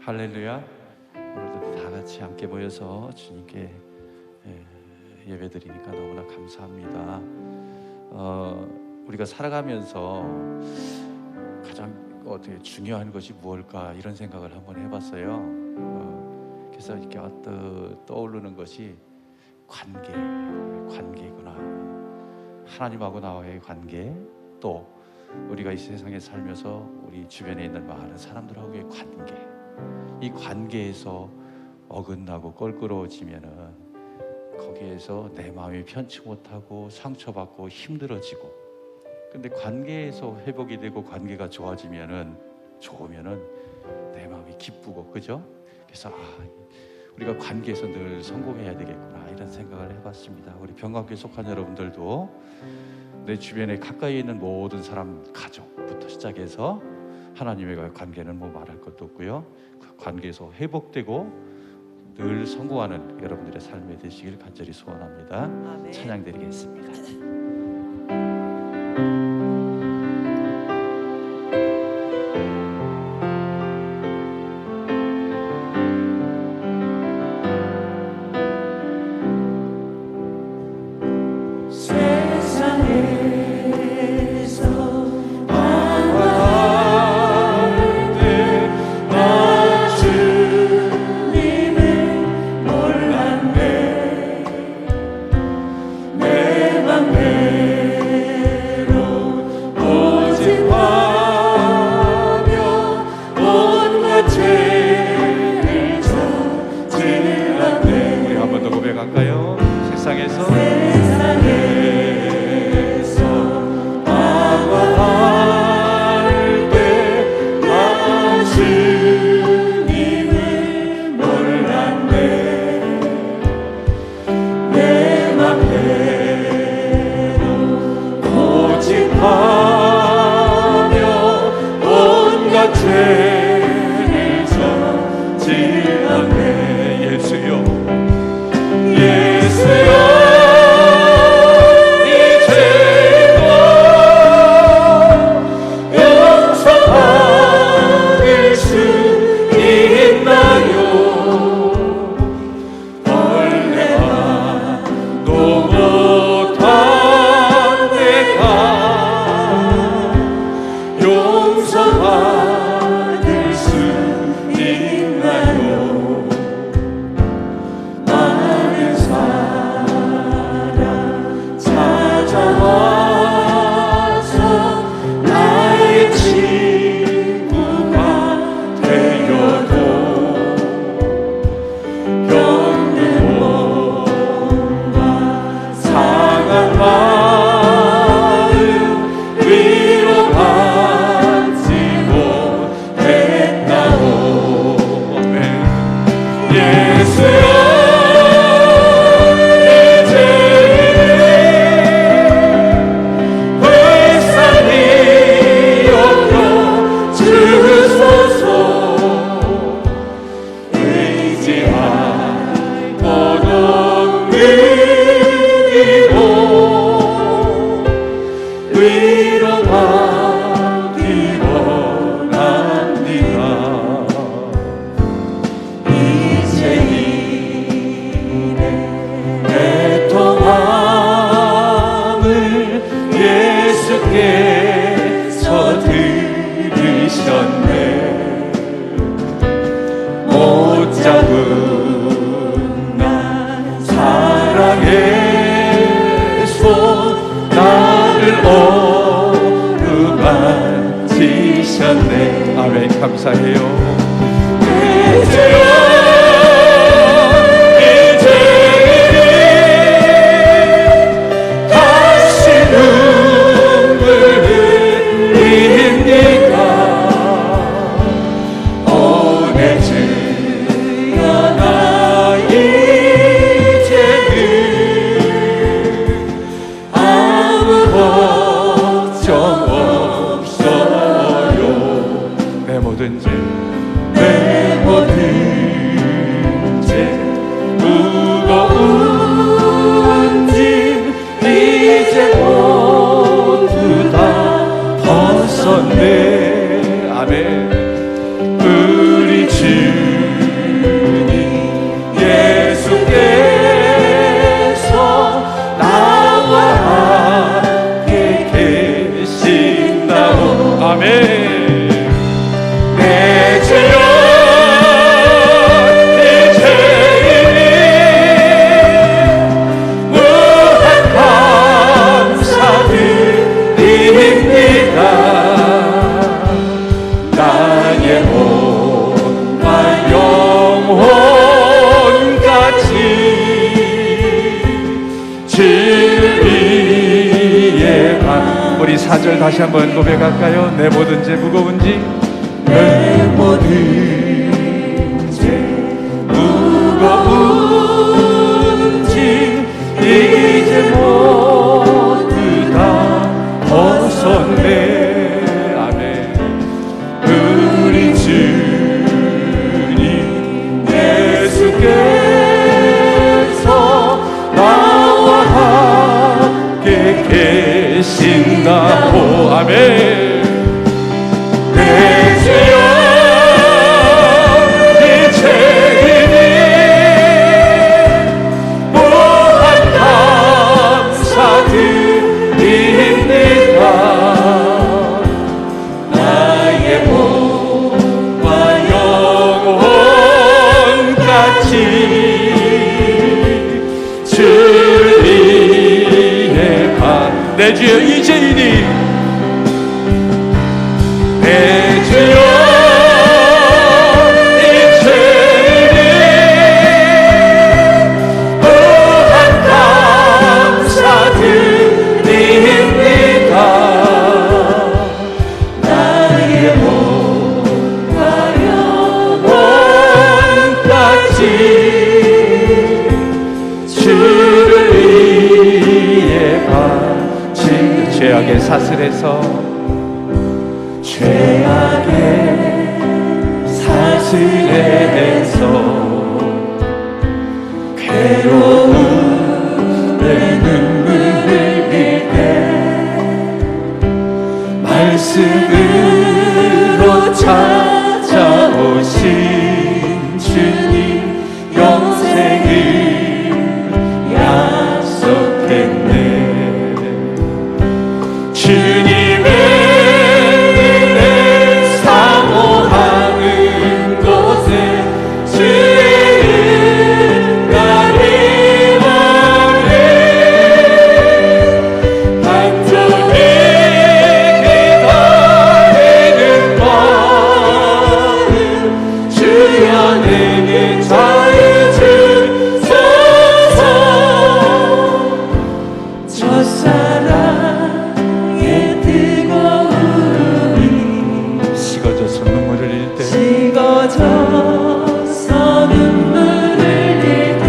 할렐루야. 오늘도 다 같이 함께 모여서 주님께 예배드리니까 너무나 감사합니다. 우리가 살아가면서 가장 어떻게 중요한 것이 무엇일까 이런 생각을 한번 해봤어요. 그래서 이렇게 떠오르는 것이 관계구나. 하나님하고 나와의 관계, 또 우리가 이 세상에 살면서 우리 주변에 있는 많은 사람들하고의 관계, 이 관계에서 어긋나고 껄끄러워지면은 거기에서 내 마음이 편치 못하고 상처받고 힘들어지고, 근데 관계에서 회복이 되고 관계가 좋으면은 내 마음이 기쁘고, 그죠? 그래서 우리가 관계에서 늘 성공해야 되겠구나 이런 생각을 해봤습니다. 우리 병강교회 속한 여러분들도 내 주변에 가까이 있는 모든 사람, 가족부터 시작해서 하나님과의 관계는 뭐 말할 것도 없고요. 그 관계에서 회복되고 늘 성공하는 여러분들의 삶이 되시길 간절히 소원합니다. 아멘. 찬양 드리겠습니다. 아멘. 감사해요. 뭐든지 4절 다시 한번 고백할까요? 내 모든 죄 무거운지 내 모든 죄 무거운지 이제 모두 다 벗었네. 아멘. 우리 주님 예수께서 나와 함께 계신다고. 아멘. 내 주여 이 죄인이 무한 감사드립니다. 나의 몸과 영혼까지 주를 위해 내 주여 이 죄인이 내 주여 이 죄인이 무한 감사드립니다. 나의 몸과 영혼까지 주를 위해 바친 죄악의 사슬에서 죄악의 사슬에서 괴로움에 눈물 흘릴 때 말씀으로 찾아오신 주님 영생을 약속했네. 주님의 은혜 사모하는 곳에 주의 은가를 원해. 간절히 기다리는 마음 주여 내게 자유 주소서. 첫사랑의 뜨거움이 식어져서 눈물을 흘릴 때 식어져서 눈물을 흘릴 때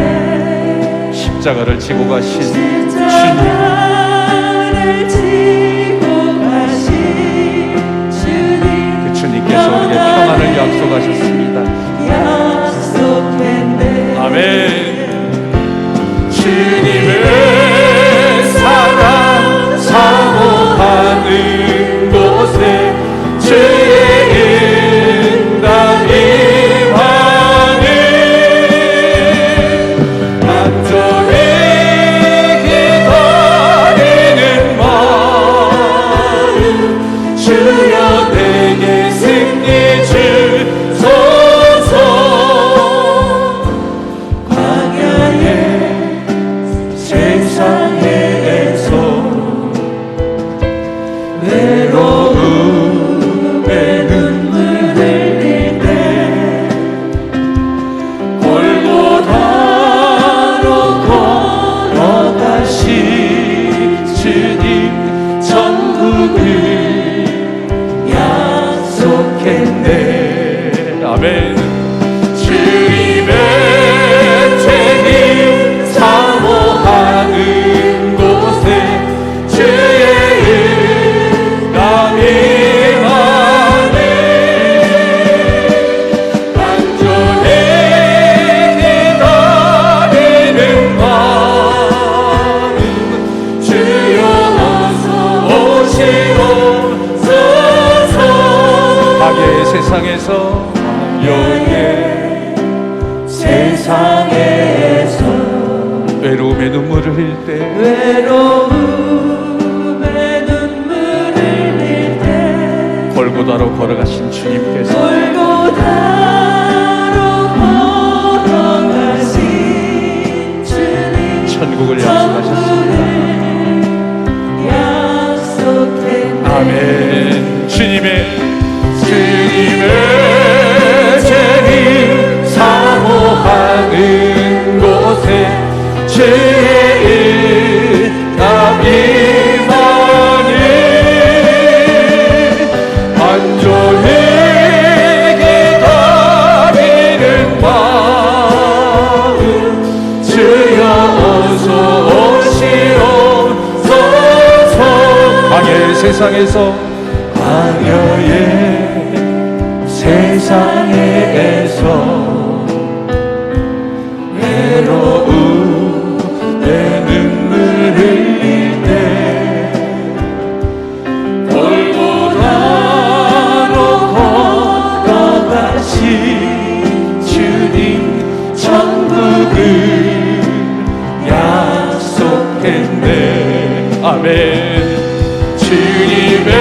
십자가를 지고 가신 십자가를 지고 가신 주님 그 주님께서 우리에게 평안을 약속하셨습니다. 약속했네. 아멘. 주님의 사랑 사모하는 곳에 주의 은담이 많은 간절히 기다리는 마음 주여 내게 승리 주소서. 광야의 세상에서 외로움에 눈물 흘릴 때 골고다로 걸어가신 주님 천국을 약속했네. 아멘. 주님의 죄인 사모하는 곳에 주의 은감이 많네. 간절히 기다리는 마음 주여 어서 오시옵소서. 악의 세상에서 여의 세상에서 외로움의 눈물을 흘릴 때 외로움에 눈물을 흘릴 때 골고다로 걸어가신 주님께서 골고다로 걸어가신 주님 천국을 약속하셨습니다. 약속했네. 아멘. 주님의 죄인 사모하는 곳에 주의 세상에서 광야의 세상에서 외로운 내 눈물 흘릴 때 골고다로 걸어가신 주님 천국을 약속했네. 아멘. 주님의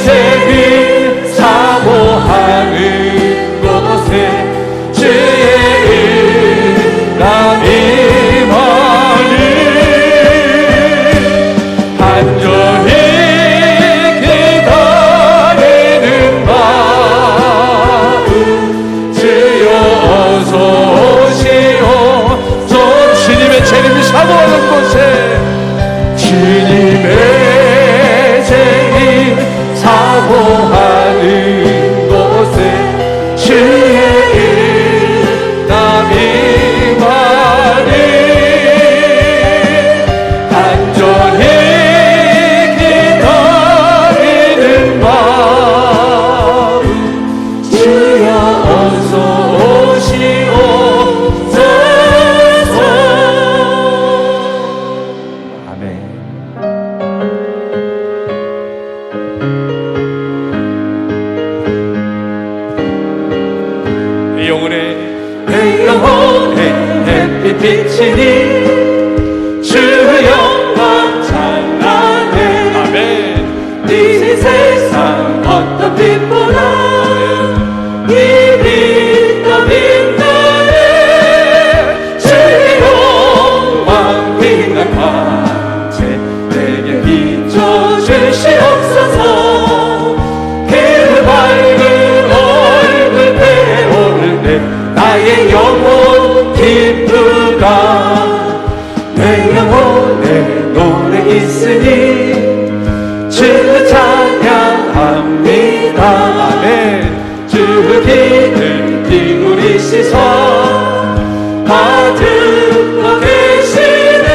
재림 사모하는 곳에 주의 은남이 많이 간절히 기다리는 마음 주여 어서 오시오. 좀 주님의 재림 사모하는 곳에 주님의 재림 사모하는 곳에 주의 은남이 많이 간절히 기다리는 마음 주여 어서 오시옵소서. 아멘. 내 영혼에 내 영혼에 햇빛 비치니 주 영광 찬란해. 아멘. 이 세상 어떤 빛보다 이 빛 더 빛나네. 주의 영광 빛난 광채 내게 비춰주시옵소서. 그 밝은 얼굴 배오를 때 나의 영혼 기쁘다. 내 영혼에 노래 있으니 주 찬양합니다. 아멘. 주 귀를 기울이시사 다 듣고 계시네.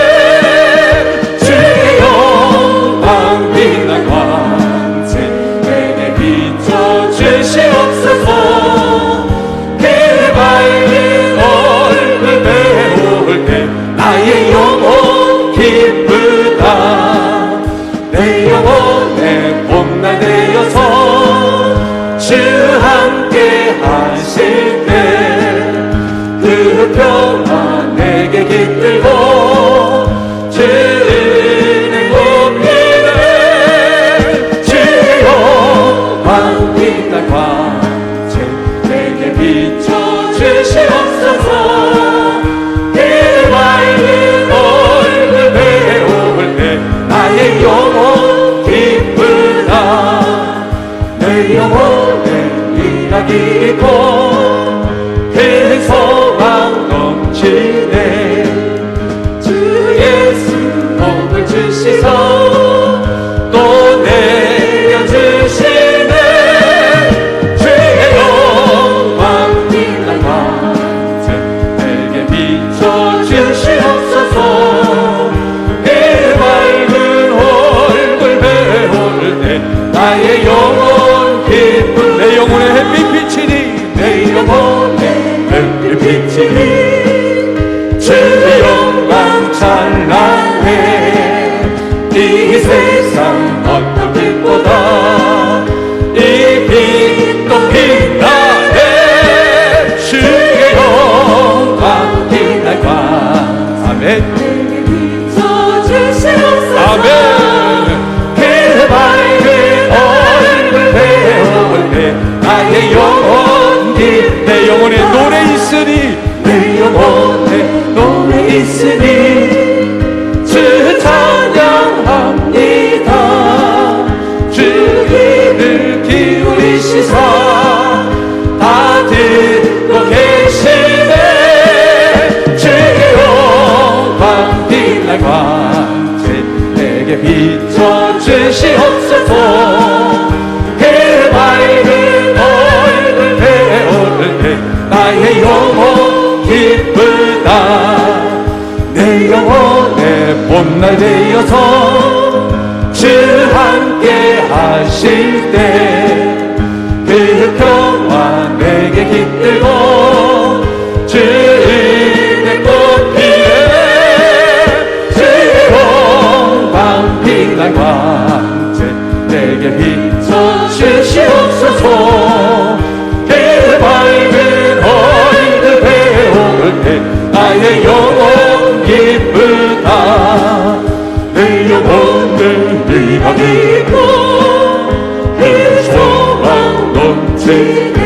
주의 영광 빛난 광채 내게 비춰주시옵소서. 그 밝은 얼굴 배울 때 나의 영혼 기쁘다. 내 영혼의 봄날 되어서 주 함께 하실 때 그 평화 내게 깃들고 주 은혜 높이네. 주의 영광 빛난 광채 내게 비춰주시옵소서. 그 밝은 얼굴 배울 때 나의 영혼 기쁘다. 내 영혼에 일하기 있고 그 소망 넘치네. 주 예수 복을 주시소 또 내려주시네. 주의 영광 빛난 광채 내게 비춰주시옵소서. 그 밝은 얼굴 배울 때 나의 영혼 기쁜 내 영혼에 햇빛 비치니 내 영혼에 햇빛 비치니 주 영광 찬란해. 이 세상 어떤 빛보다 이 빛도 빛나네. 주의 영광 빛날 광 아멘. 비춰주시옵소서. 아멘. 그 밝은 얼굴 배울 때 나의 영혼 내 영혼에 노래 있으니 내 영혼에 노래 있으니 주 찬양합니다. 주 귀를 기울이시사 다 듣고 계시네. 주의 영광 빛날 광채 내게 비춰주시옵소서. 그 밝은 얼굴 배울 때 나의 영혼 기쁘다. 내 영혼에 봄날 되어서 주 주 함께 하실 때 그 평화 내게 깃들고 주 은혜 꽃피네 주의 영광 빛날 광채 내게 비춰 주시옵소서 그 밝은 얼굴 배울 때 나의 영혼 기쁘다 내 영혼을 네가 믿고 그 소망 넘치네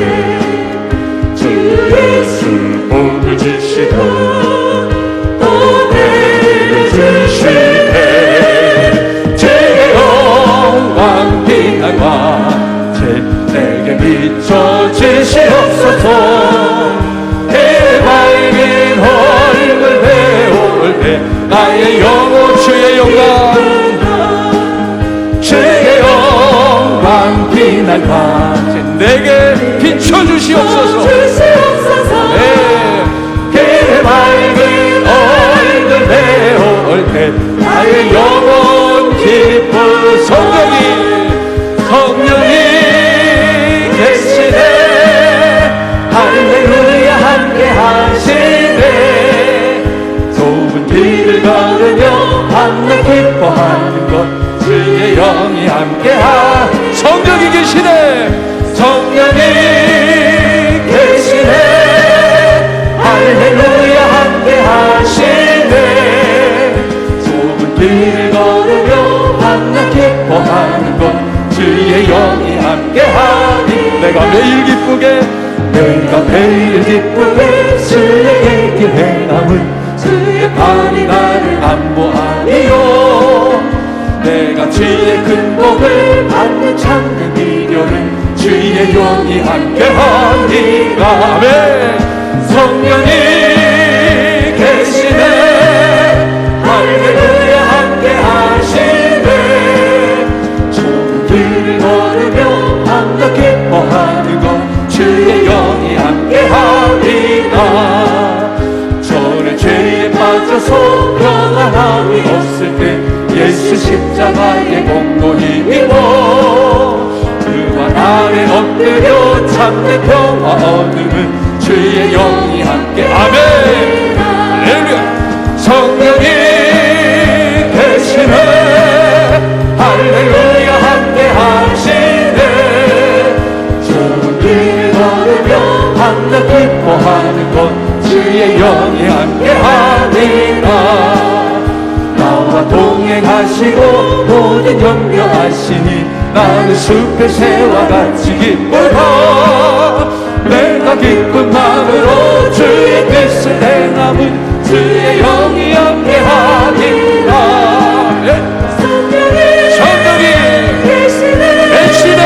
주 예수 복을 주시고 또 내려주시네 주의 영광 빛날 광채 내게 비춰 주시옵소서 그 밝은 얼굴 배울 때 나의 영혼 주의 영광 주의 영광 빛날 광채 내게 비춰주시옵소서 네, 그 밝은 얼굴 배울 때 나의 영혼 기쁜 성령이 계시네 할렐루야 함께 하시네 좁은 길을 걸으며 밤낮 기뻐하는 것 주의 영이 함께하 성령이 계시네 성령이 계시네 할렐루야 함께하시네 좁은 길을 걸으며 밤낮 기뻐하는 것 주의 영이 함께하니 내가 매일 기쁘게 주의 길 행함은 주의 팔이 나를 안보하니요 내가 주의 큰 복을 받는 참된 비결은 주의 영이 함께하니라 아멘 성령이 계시네 할렐루야 함께하시네 좁은 길을 걸으며 밤낮 기뻐하는 것 주의 영이 함께하리라 저는 죄에 빠져서 평안함이 없을 때 예수 십자가에 공고히 입어 그와 아래 엎드려 참된 평화 얻음은 주의 영이 함께 아멘 할렐루야 성령이 계시네 할렐루야 함께 하시네 좁은 길 걸으며 밤낮 기뻐하는 것 주의 영이 함께 하리라 나와 동행하시고 모든 염려하시니 나는 숲의 새와 같이 기쁘다 내가 기쁜 마음으로 주의 뜻을 행함은 주의 영이 함께하리라 성령이 계시네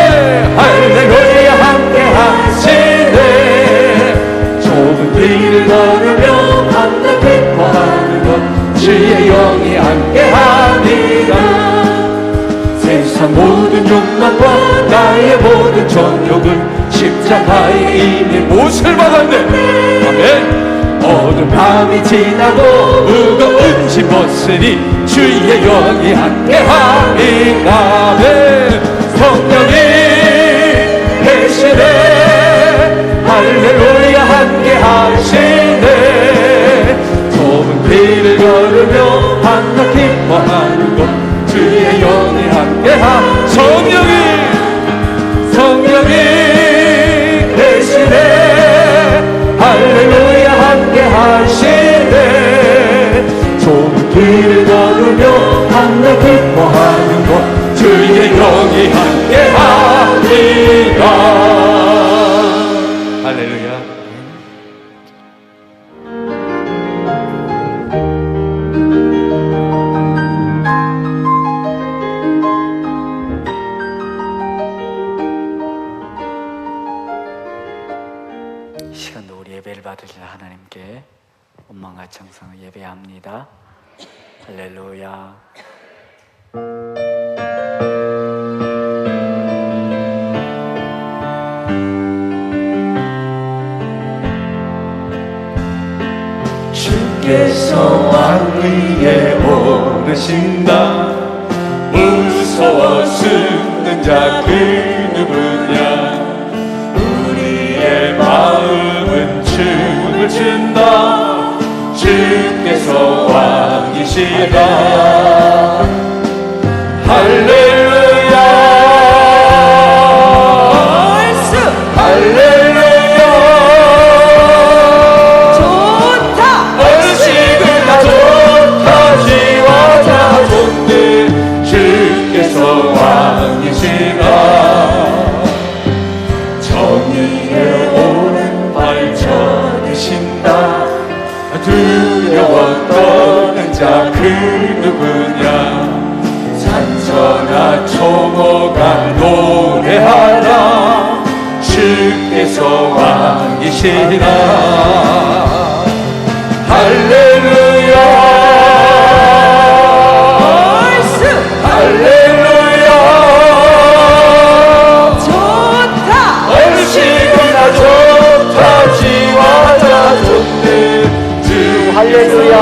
할렐루야 함께하시네 좁은 길을 걸으며 밤낮 기뻐하는 것 주의 영이 함께하리라 세상 모든 욕망과 나의 모든 정욕은 십자가에 이미 못을 받았네 아멘 어두운 밤이 지나고 무거운 짐 벗으니 주의 영이 함께하리라 아멘 성령이 계시네 할렐루야 함께하시네 좁은 길을 걸으며 밤낮 기뻐하는 것 주의 영이 함께하 성령이 계시네 할렐루야 함께하시네 좁은 길을 걸으며 밤낮 기뻐하는 것 주의 영이 함께하리라 할렐루야 시간도 우리 예배를 받으실 하나님께 원망과 청성을 예배합니다. 할렐루야. 주께서 왕 위에 오르신다 무서워 숨는 자 그 누구냐 우리의 마음은 춤을 춘다 주께서 왕이시다 할렐루야 할렐루야 좋다. 얼씨구나 좋다 지와 자 좋네 주께서 왕이시다 정의의 오른발 쳐드신다 두려워 떠는 자 그 누구냐 산천아 초목아 노래하라 주께서 왕이시라 할렐루야 할렐루야 좋다. 얼씨구나 좋다 지와 자 좋네 주 할렐루야.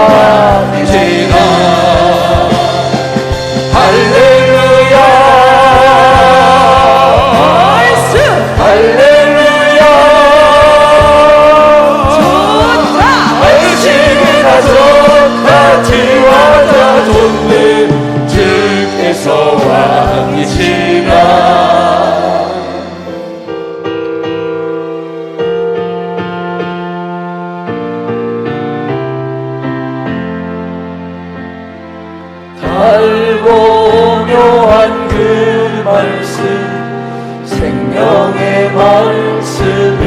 이제나 할렐루야 할렐루야 좋다. 얼씨구나 좋다 지와 자 좋네 주께서 왕이시라 달고 묘한 그 말씀 생명의 말씀은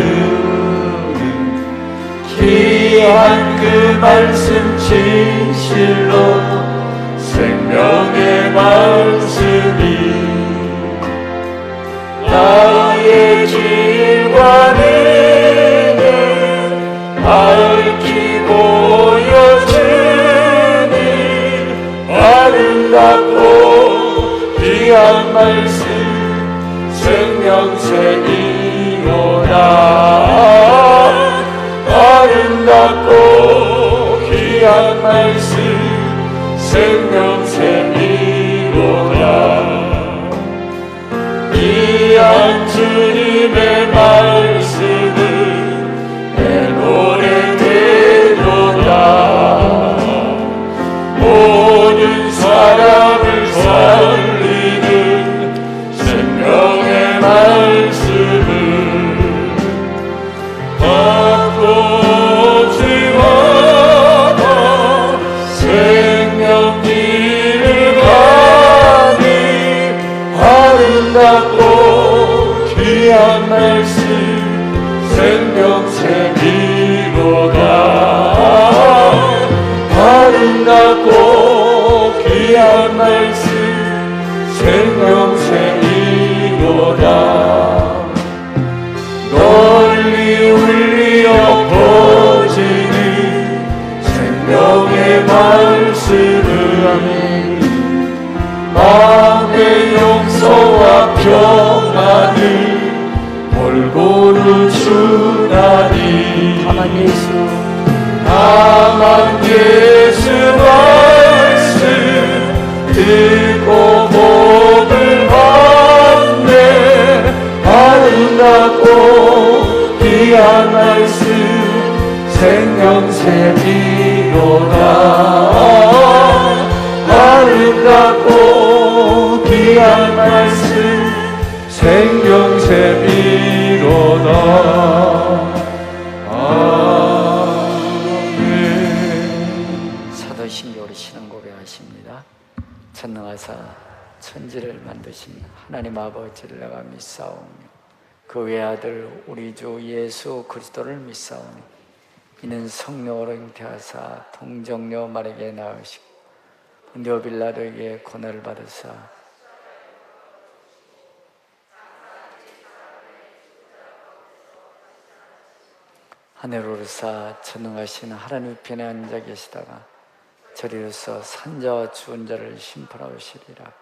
귀한 그 말씀 진실로 생명의 말씀이 나의 길과 능을 밝히 보여주니 아름답고 귀한 말씀 생명새이로다 아름답고 귀한 말씀 생명새이로다 귀한 주님의 말씀은 내 노래대로다 모든 사람을 살리는 생명의 말씀을 바꿔주마다 생명길을 가니 아름답고 귀한 말씀 생명새이로다 아름답고 귀한 말씀 생명새이로다 널리 울리어 퍼지는 생명의 말씀을 마음의 용서와 평안을 골고루 주나니 다만 예수 다만 예수 말씀 듣고 복을 받네 아름답고 귀한 말씀 생명새이로다 아름답고 귀한 말씀 생명새이로다 사도신경으로 신앙 고백하십니다. 전능하사 천지를 만드신 하나님 아버지를 내가 믿사오며 그 외아들 우리 주 예수 그리스도를 믿사오니 이는 성령으로 잉태하사 동정녀 마리아에게 낳으시고 본디오 빌라도에게 고난을 받으사 하늘로 오르사 전능하신 하나님 편에 앉아 계시다가 저리로서 산자와 죽은 자를 심판하시리라.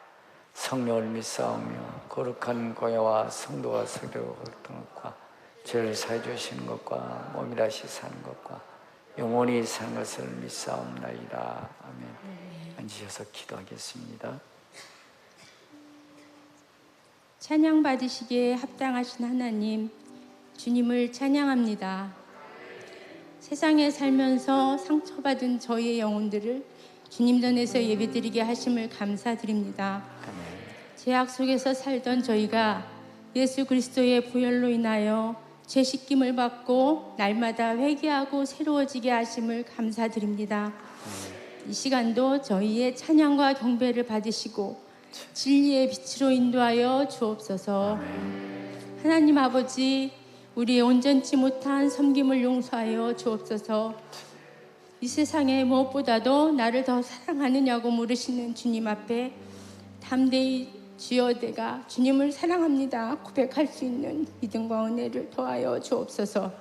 성령을 믿사오며 거룩한 고야와 성도와 설교와 거룩한 것과 죄를 사해 주시는 것과 몸이 다시 사는 것과 영원히 사는 것을 믿사옵나이다. 아멘. 앉으셔서 기도하겠습니다. 찬양 받으시기에 합당하신 하나님, 주님을 찬양합니다. 세상에 살면서 상처받은 저희의 영혼들을 주님 전에서 예배드리게 하심을 감사드립니다. 죄악 속에서 살던 저희가 예수 그리스도의 보혈로 인하여 죄 씻김을 받고 날마다 회개하고 새로워지게 하심을 감사드립니다. 이 시간도 저희의 찬양과 경배를 받으시고 진리의 빛으로 인도하여 주옵소서. 하나님 아버지, 우리의 온전치 못한 섬김을 용서하여 주옵소서. 이 세상에 무엇보다도 나를 더 사랑하느냐고 물으시는 주님 앞에 담대히 주여 내가 주님을 사랑합니다 고백할 수 있는 믿음과 은혜를 더하여 주옵소서.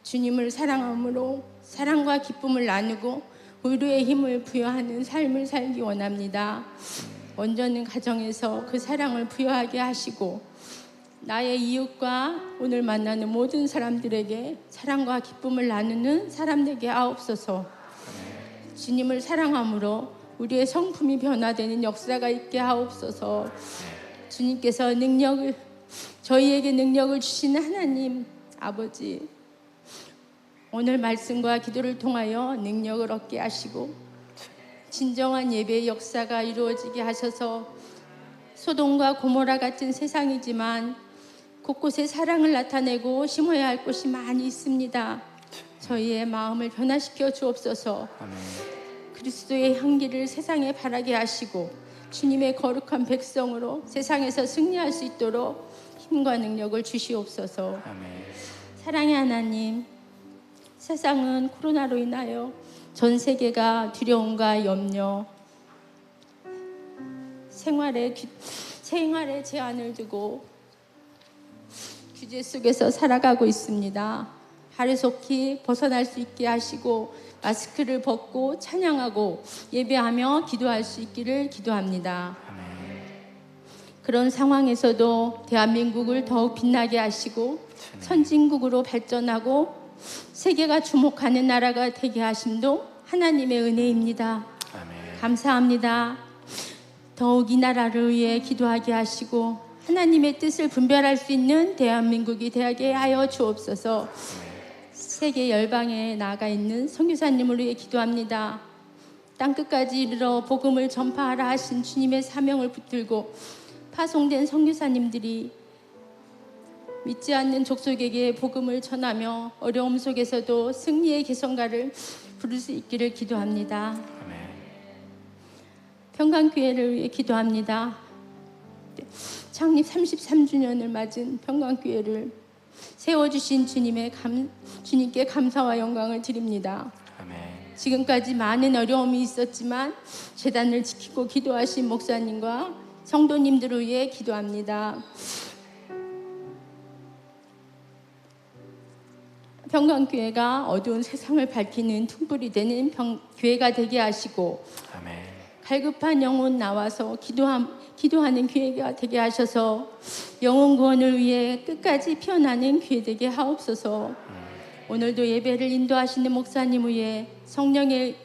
주님을 사랑함으로 사랑과 기쁨을 나누고 의료의 힘을 부여하는 삶을 살기 원합니다. 먼저는 가정에서 그 사랑을 부여하게 하시고 나의 이웃과 오늘 만나는 모든 사람들에게 사랑과 기쁨을 나누는 사람 되게 하옵소서. 주님을 사랑함으로 우리의 성품이 변화되는 역사가 있게 하옵소서. 주님께서 저희에게 능력을 주시는 하나님 아버지, 오늘 말씀과 기도를 통하여 능력을 얻게 하시고 진정한 예배의 역사가 이루어지게 하셔서 소돔과 고모라 같은 세상이지만 곳곳에 사랑을 나타내고 심어야 할 곳이 많이 있습니다. 저희의 마음을 변화시켜 주옵소서. 그리스도의 향기를 세상에 바라게 하시고 주님의 거룩한 백성으로 세상에서 승리할 수 있도록 힘과 능력을 주시옵소서. 사랑의 하나님, 세상은 코로나로 인하여 전 세계가 두려움과 염려, 생활에 제한을 두고 규제 속에서 살아가고 있습니다. 하루속히 벗어날 수 있게 하시고 마스크를 벗고 찬양하고 예배하며 기도할 수 있기를 기도합니다. 그런 상황에서도 대한민국을 더욱 빛나게 하시고 선진국으로 발전하고 세계가 주목하는 나라가 되게 하심도 하나님의 은혜입니다. 감사합니다. 더욱 이 나라를 위해 기도하게 하시고 하나님의 뜻을 분별할 수 있는 대한민국이 되게 하여 주옵소서. 세계 열방에 나가 있는 선교사님을 위해 기도합니다. 땅끝까지 이르러 복음을 전파하라 하신 주님의 사명을 붙들고 파송된 선교사님들이 믿지 않는 족속에게 복음을 전하며 어려움 속에서도 승리의 개성가를 부를 수 있기를 기도합니다. 평강교회를 위해 기도합니다. 창립 33주년을 맞은 평강교회를 세워주신 주님께 감사와 영광을 드립니다. 지금까지 많은 어려움이 있었지만 재단을 지키고 기도하신 목사님과 성도님들을 위해 기도합니다. 평강교회가 어두운 세상을 밝히는 퉁불이 되는 교회가 되게 하시고 갈급한 영혼 나와서 기도하는 교회가 되게 하셔서 영혼 구원을 위해 끝까지 피어나는 교회 되게 하옵소서. 오늘도 예배를 인도하시는 목사님 위에 성령의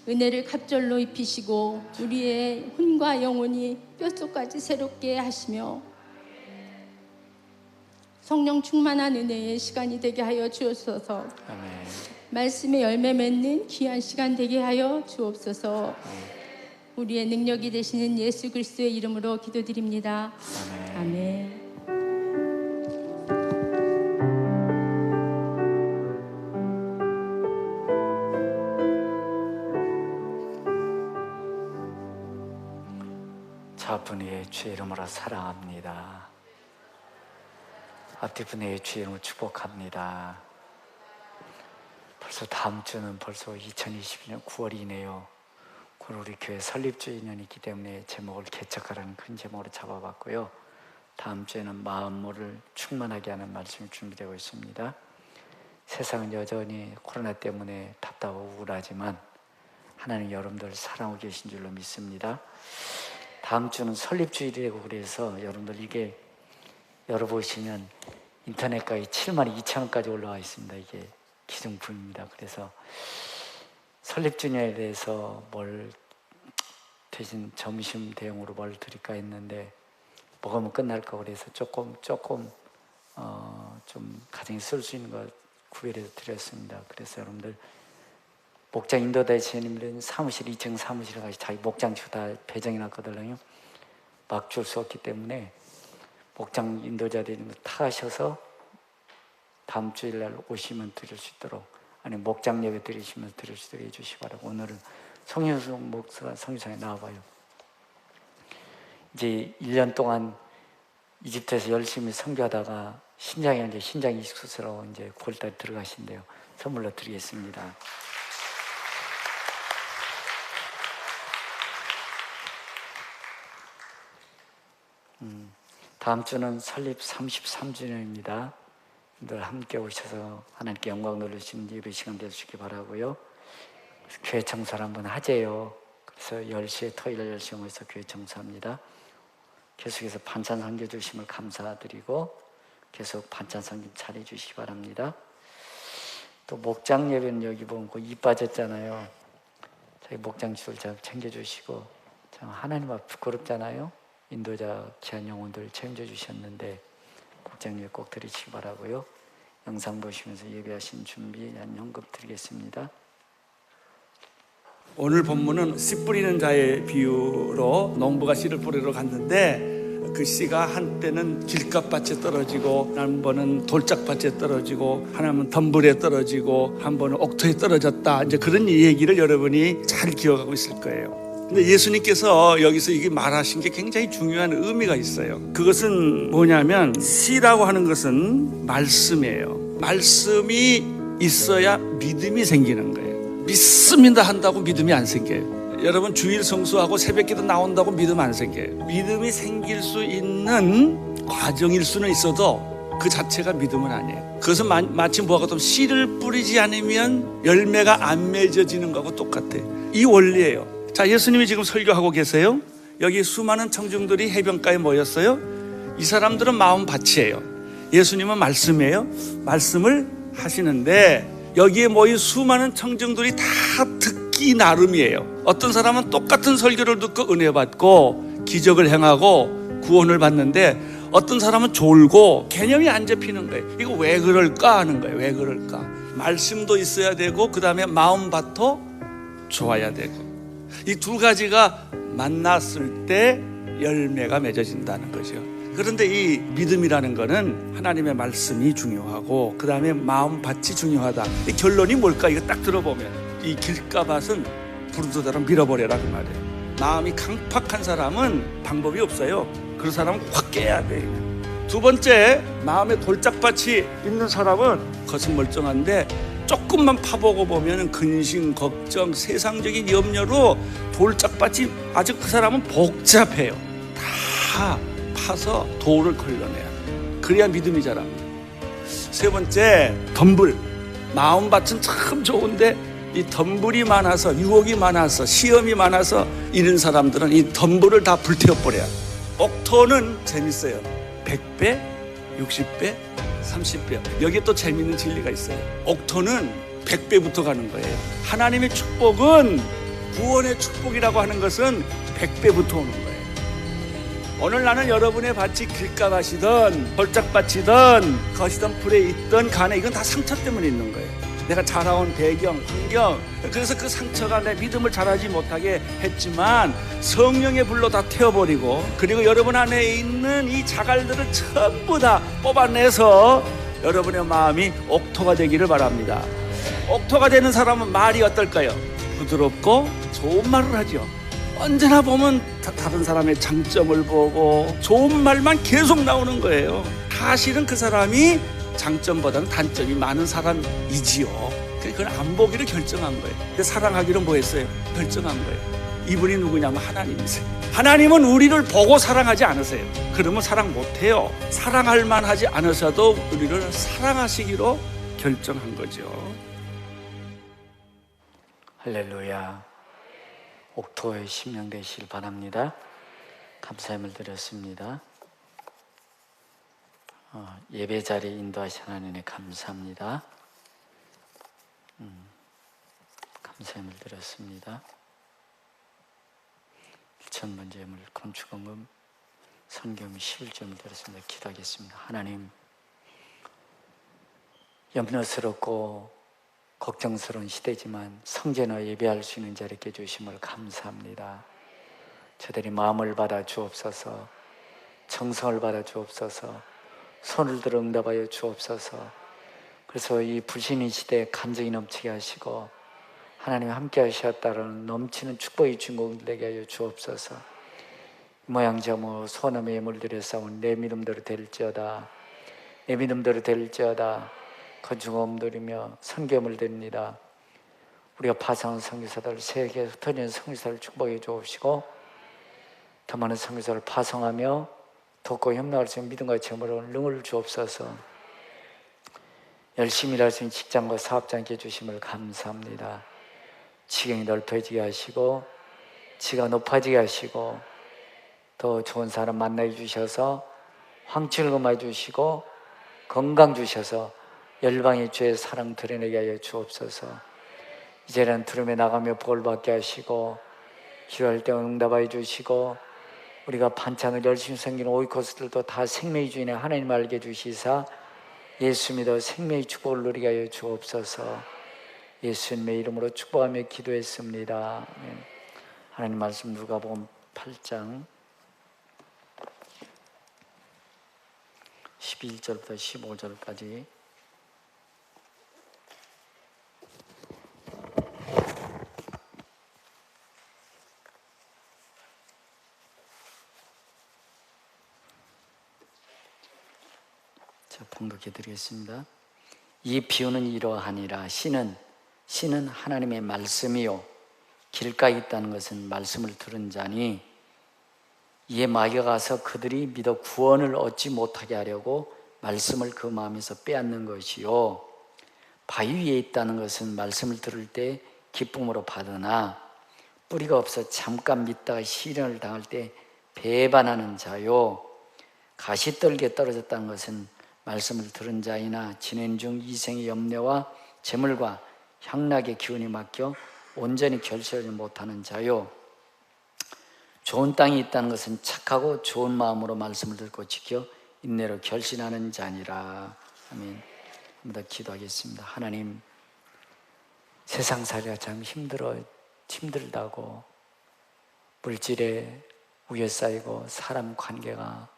은혜를 갑절로 입히시고 우리의 혼과 영혼이 뼛속까지 새롭게 하시며 성령 충만한 은혜의 시간이 되게 하여 주옵소서. 말씀의 열매 맺는 귀한 시간 되게 하여 주옵소서. 우리의 능력이 되시는 예수 그리스도의 이름으로 기도드립니다. 아멘. 자분의 주의 이름으로 사랑합니다. 앞뒤 분의 주의 이름으로 축복합니다. 벌써 다음 주는 벌써 2022년 9월이네요. 오늘 우리 교회 설립주의년이기 때문에 제목을 개척하라는 큰 제목으로 잡아봤고요. 다음 주에는 마음을 충만하게 하는 말씀이 준비되고 있습니다. 세상은 여전히 코로나 때문에 답답하고 우울하지만 하나님 여러분들 사랑하고 계신 줄로 믿습니다. 다음 주는 설립주일이라고 그래서 여러분들 이게 열어보시면 인터넷 가격이 72,000원까지 올라와 있습니다. 이게 기증품입니다. 그래서 설립주년에 대해서 뭘 대신 점심 대용으로 뭘 드릴까 했는데 먹으면 끝날 거 그래서 조금 좀 가정에 쓸 수 있는 것 구별해서 드렸습니다. 그래서 여러분들 목장 인도대신님들은 사무실 2층 사무실에 가서 자기 목장주 다 배정해 놨거든요. 막 줄 수 없기 때문에 목장 인도자들이 타셔서 다음 주일날 오시면 드릴 수 있도록, 아니 목장 예배 드리시면 드릴 수 있도록 해주시기 바라고. 오늘은 송효성 목사가 성유상에 나와봐요. 이제 1년 동안 이집트에서 열심히 선교하다가 신장이 익숙스러워 이제 9월달에 들어가신대요. 선물로 드리겠습니다. 다음 주는 설립 33주년입니다. 늘 함께 오셔서 하나님께 영광 돌리시는 예배 시간 되시기 바라고요. 교회 청소를 한번 하재요. 그래서 10시에 토요일 10시에 모여서 교회 청소합니다. 계속해서 반찬 섬겨 주심을 감사드리고 계속 반찬 섬김 잘해 주시기 바랍니다. 또 목장 예배는 여기 보면 이 빠졌잖아요. 저희 목장 지도를 잘 챙겨 주시고, 참 하나님 앞 부끄럽잖아요. 인도자 귀한 영혼들 책임져 주셨는데 목장 예배 꼭 드리시기 바라고요. 영상 보시면서 예배하신 준비한 연금 드리겠습니다. 오늘 본문은 씨 뿌리는 자의 비유로 농부가 씨를 뿌리러 갔는데 그 씨가 한때는 길가밭에 떨어지고, 한 번은 돌짝밭에 떨어지고, 하나는 덤불에 떨어지고, 한 번은 옥토에 떨어졌다. 이제 그런 얘기를 여러분이 잘 기억하고 있을 거예요. 근데 예수님께서 여기서 이게 말하신 게 굉장히 중요한 의미가 있어요. 그것은 뭐냐면 씨라고 하는 것은 말씀이에요. 말씀이 있어야 믿음이 생기는 거예요. 믿습니다 한다고 믿음이 안 생겨요. 여러분 주일 성수하고 새벽기도 나온다고 믿음 안 생겨요. 믿음이 생길 수 있는 과정일 수는 있어도 그 자체가 믿음은 아니에요. 그것은 마치 뭐가 같으면 씨를 뿌리지 않으면 열매가 안 맺어지는 거하고 똑같아요. 이 원리예요. 자, 예수님이 지금 설교하고 계세요. 여기 수많은 청중들이 해변가에 모였어요. 이 사람들은 마음밭이에요. 예수님은 말씀이에요. 말씀을 하시는데 여기에 모인 수많은 청중들이 다 듣기 나름이에요. 어떤 사람은 똑같은 설교를 듣고 은혜 받고 기적을 행하고 구원을 받는데, 어떤 사람은 졸고 개념이 안 잡히는 거예요. 이거 왜 그럴까 하는 거예요. 왜 그럴까? 말씀도 있어야 되고 그 다음에 마음밭도 좋아야 되고, 이 두 가지가 만났을 때 열매가 맺어진다는 거죠. 그런데 이 믿음이라는 거는 하나님의 말씀이 중요하고 그 다음에 마음밭이 중요하다. 이 결론이 뭘까? 이거 딱 들어보면 이 길가밭은 부르짖어라 밀어버려라 그 말이에요. 마음이 강팍한 사람은 방법이 없어요. 그런 사람은 확 깨야 돼. 두 번째, 마음에 돌짝밭이 있는 사람은 겉은 멀쩡한데 조금만 파보고 보면 근심, 걱정, 세상적인 염려로 돌짝밭이 아주 그 사람은 복잡해요. 다 파서 돌을 걸러내야, 그래야 믿음이 자랍니다. 세 번째, 덤불. 마음밭은 참 좋은데 이 덤불이 많아서, 유혹이 많아서, 시험이 많아서 이런 사람들은 이 덤불을 다 불태워버려요. 옥토는 재밌어요. 100배, 60배, 30배. 여기에 또 재밌는 진리가 있어요. 옥토는 100배부터 가는 거예요. 하나님의 축복은, 구원의 축복이라고 하는 것은 100배부터 오는 거예요. 오늘 나는 여러분의 밭이 길가밭이든 돌짝밭이든 거시던 풀에 있던 간에, 이건 다 상처 때문에 있는 거예요. 내가 자라온 배경, 환경, 그래서 그 상처가 내 믿음을 자라지 못하게 했지만 성령의 불로 다 태워버리고, 그리고 여러분 안에 있는 이 자갈들을 전부 다 뽑아내서 여러분의 마음이 옥토가 되기를 바랍니다. 옥토가 되는 사람은 말이 어떨까요? 부드럽고 좋은 말을 하죠. 언제나 보면 다른 사람의 장점을 보고 좋은 말만 계속 나오는 거예요. 사실은 그 사람이 장점보다는 단점이 많은 사람이지요. 그걸 안 보기를 결정한 거예요. 근데 사랑하기로 뭐 했어요? 결정한 거예요. 이분이 누구냐면 하나님이세요. 하나님은 우리를 보고 사랑하지 않으세요. 그러면 사랑 못해요. 사랑할 만하지 않으셔도 우리를 사랑하시기로 결정한 거죠. 할렐루야. 옥토의 심령 되시길 바랍니다. 감사함을 드렸습니다. 예배 자리 인도하신 하나님에 감사합니다. 감사함을 드렸습니다. 1,000번 제물 건축원금 성경 11절을 들었습니다. 기도하겠습니다. 하나님, 염려스럽고 걱정스러운 시대지만 성전에 예배할 수 있는 자리께 주심을 감사합니다. 저들이 마음을 받아 주옵소서, 정성을 받아 주옵소서, 손을 들어 응답하여 주옵소서. 그래서 이 불신의 시대에 감정이 넘치게 하시고 하나님 함께 하셨다는 넘치는 축복의 주인공 되게 하여 주옵소서. 모양저모 소나무 예물들에 쌓은 내 믿음대로 될지어다, 내 믿음대로 될지어다. 건축업 드리며 선교물 드립니다. 우리가 파송한 선교사들, 세계 흩어진 선교사를 축복해 주옵시고 더 많은 선교사를 파송하며 돕고 협력할 수 있는 믿음과 재물로 능을 주옵소서. 열심히 일할 수 있는 직장과 사업장께 주심을 감사합니다. 지경이 넓어지게 하시고 지가 높아지게 하시고 더 좋은 사람 만나게 주셔서 황취를 금해 주시고 건강 주셔서 열방의 주의 사랑 드러내게 하여 주옵소서. 이제는 두름에 나가며 복을 받게 하시고 기도할 때 응답하여 주시고 우리가 반찬을 열심히 섬기는 오이코스들도 다 생명의 주인의 하나님 알게 주시사 예수 믿어 생명의 축복을 누리게 하여 주옵소서. 예수님의 이름으로 축복하며 기도했습니다. 아멘. 하나님 말씀 누가복음 8장 11절부터 15절까지 봉독해 드리겠습니다. 이 비유는 이러하니라. 씨는 하나님의 말씀이요 길가에 있다는 것은 말씀을 들은 자니 이에 마귀가 가서 그들이 믿어 구원을 얻지 못하게 하려고 말씀을 그 마음에서 빼앗는 것이요 바위 위에 있다는 것은 말씀을 들을 때 기쁨으로 받으나 뿌리가 없어 잠깐 믿다가 시련을 당할 때 배반하는 자요 가시떨기에 떨어졌다는 것은 말씀을 들은 자이나 진행 중 이생의 염려와 재물과 향락의 기운이 막혀 온전히 결실하지 못하는 자요 좋은 땅이 있다는 것은 착하고 좋은 마음으로 말씀을 듣고 지켜 인내로 결신하는 자니라. 아멘. 한번 더 기도하겠습니다. 하나님, 세상살이가 참 힘들다고 물질에 우여싸이고 사람 관계가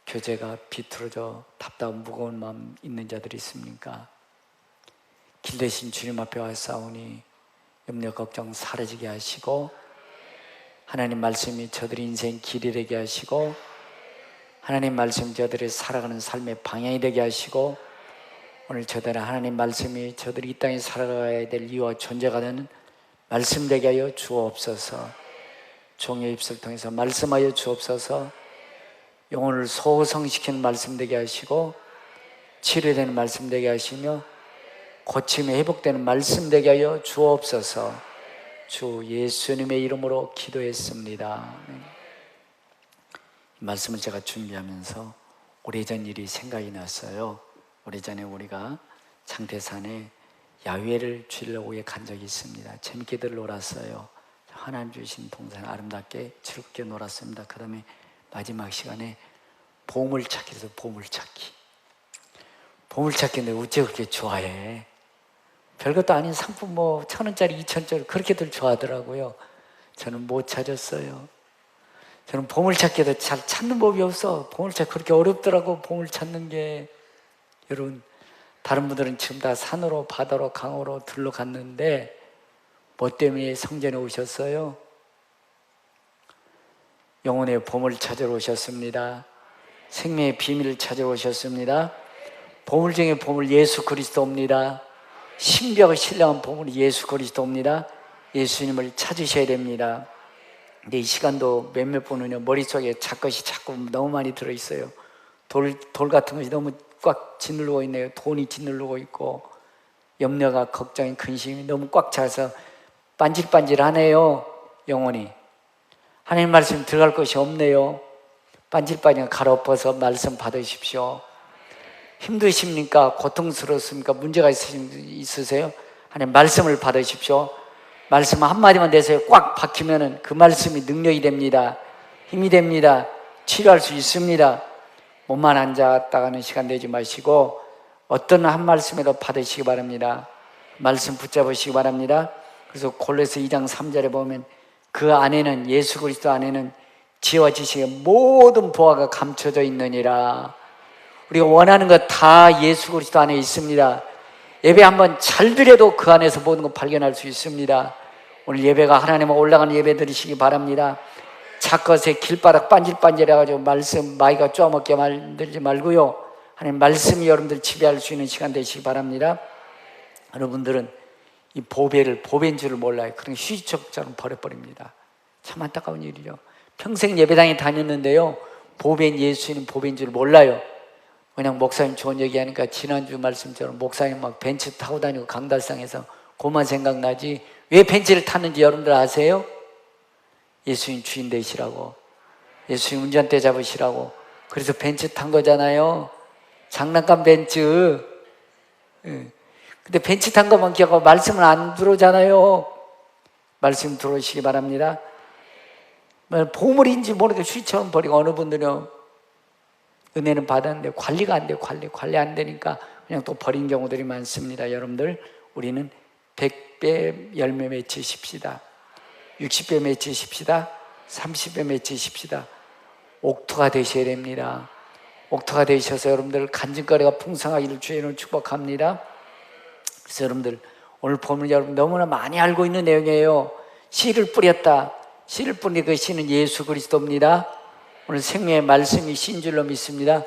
교제가 비틀어져 답답한 무거운 마음 있는 자들이 있습니까? 길 대신 주님 앞에 와 싸우니 염려 걱정 사라지게 하시고 하나님 말씀이 저들의 인생 길이 되게 하시고 하나님 말씀이 저들의 살아가는 삶의 방향이 되게 하시고 오늘 저들은 하나님 말씀이 저들이 이 땅에 살아가야 될 이유와 존재가 되는 말씀 되게 하여 주옵소서. 종의 입술을 통해서 말씀하여 주옵소서. 영혼을 소성시키는 말씀 되게 하시고 치료되는 말씀 되게 하시며 고침이 회복되는 말씀 되게 하여 주옵소서. 주 예수님의 이름으로 기도했습니다. 이 말씀을 제가 준비하면서 오래전 일이 생각이 났어요. 오래전에 우리가 장태산에 야외를 주일 오후에 간 적이 있습니다. 재밌게들 놀았어요. 하나님 주신 동산 아름답게 즐겁게 놀았습니다. 그 다음에 마지막 시간에 보물찾기 해서 보물찾기인데 어째 그렇게 좋아해? 별것도 아닌 상품 1,000원짜리 2,000원짜리 그렇게들 좋아하더라고요. 저는 못 찾았어요. 저는 보물찾기도 잘 찾는 법이 없어. 보물찾기 그렇게 어렵더라고. 보물 찾는 게. 여러분, 다른 분들은 지금 다 산으로 바다로 강으로 들러갔는데 뭐 때문에 성전에 오셨어요? 영혼의 보물을 찾으러 오셨습니다. 생명의 비밀을 찾으러 오셨습니다. 보물 중에 보물 예수 그리스도입니다. 신비하고 신령한 보물이 예수 그리스도입니다. 예수님을 찾으셔야 됩니다. 근데 이 시간도 몇몇 분은 머릿속에 것이 자꾸 너무 많이 들어있어요. 돌 같은 것이 너무 꽉 짓누르고 있네요. 돈이 짓누르고 있고 염려가 걱정이 근심이 너무 꽉 차서 반질반질하네요. 영혼이 하나님 말씀 들어갈 것이 없네요. 반질반질 갈아엎어서 말씀 받으십시오. 힘드십니까? 고통스럽습니까? 문제가 있으세요? 하나님 말씀을 받으십시오. 말씀 한마디만 내세요. 꽉 박히면은 그 말씀이 능력이 됩니다. 힘이 됩니다. 치료할 수 있습니다. 몸만 앉았다가는 시간 내지 마시고 어떤 한 말씀에도 받으시기 바랍니다. 말씀 붙잡으시기 바랍니다. 그래서 골로새 2장 3절에 보면 그 안에는, 예수 그리스도 안에는 지혜와 지식의 모든 보화가 감춰져 있느니라. 우리가 원하는 것 다 예수 그리스도 안에 있습니다. 예배 한번 잘 드려도 그 안에서 모든 걸 발견할 수 있습니다. 오늘 예배가 하나님과 올라가는 예배 드리시기 바랍니다. 착것에 길바닥 반질반질해가지고 말씀 마이가 쪼아먹게 만들지 말고요. 하나님 말씀이 여러분들 지배할 수 있는 시간 되시기 바랍니다. 여러분들은 이 보배인 줄을 몰라요. 그런 휴지척처럼 버려버립니다. 참 안타까운 일이죠. 평생 예배당에 다녔는데요, 보배인 예수님 보배인 줄 몰라요. 그냥 목사님 좋은 얘기하니까 지난주 말씀처럼 목사님 막 벤츠 타고 다니고 강달상에서 그만 생각나지. 왜 벤츠를 탔는지 여러분들 아세요? 예수님 주인 되시라고, 예수님 운전대 잡으시라고. 그래서 벤츠 탄 거잖아요. 장난감 벤츠. 근데 벤츠 탄 것만 기억하고 말씀은 안 들어오잖아요. 말씀 들어오시기 바랍니다. 보물인지 모르게 휴지처럼 버리고, 어느 분들은 은혜는 받았는데 관리가 안 돼요. 관리 안 되니까 그냥 또 버린 경우들이 많습니다. 여러분들, 우리는 100배 열매 맺으십시다. 60배 맺으십시다. 30배 맺으십시다. 옥토가 되셔야 됩니다. 옥토가 되셔서 여러분들 간증거리가 풍성하기를 주의는 축복합니다. 그래서 여러분들, 오늘 보면 여러분 너무나 많이 알고 있는 내용이에요. 씨를 뿌렸다. 씨를 뿌린 그 씨는 예수 그리스도입니다. 오늘 생명의 말씀이 씨인 줄로 믿습니다.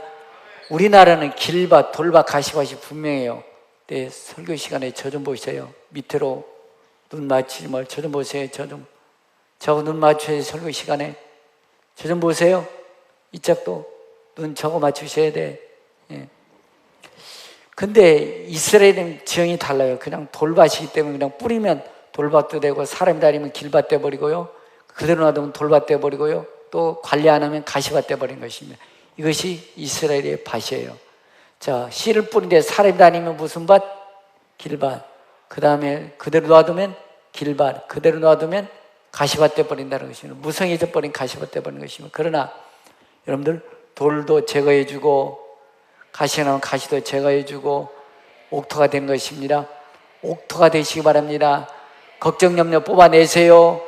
우리나라는 길밭, 돌밭, 가시밭이 분명해요. 네, 설교 시간에 저 좀 보세요. 밑으로 눈 맞추지 말고 저 좀 보세요. 저거 눈 맞춰야 설교 시간에 저 좀 보세요. 이 짝도 눈 저거 맞추셔야 돼. 예. 근데 이스라엘은 지형이 달라요. 그냥 돌밭이기 때문에 그냥 뿌리면 돌밭도 되고, 사람이 다니면 길밭 돼버리고요, 그대로 놔두면 돌밭 돼버리고요, 또 관리 안 하면 가시밭 돼버린 것입니다. 이것이 이스라엘의 밭이에요. 자, 씨를 뿌린데 사람이 다니면 무슨 밭? 길밭. 그 다음에 그대로 놔두면 길밭. 그대로 놔두면 가시밭 돼버린다는 것입니다. 무성해져 버린 가시밭 돼버린 것입니다. 그러나 여러분들, 돌도 제거해주고 가시가 나면 가시도 제거해주고 옥토가 된 것입니다. 옥토가 되시기 바랍니다. 걱정 염려 뽑아내세요.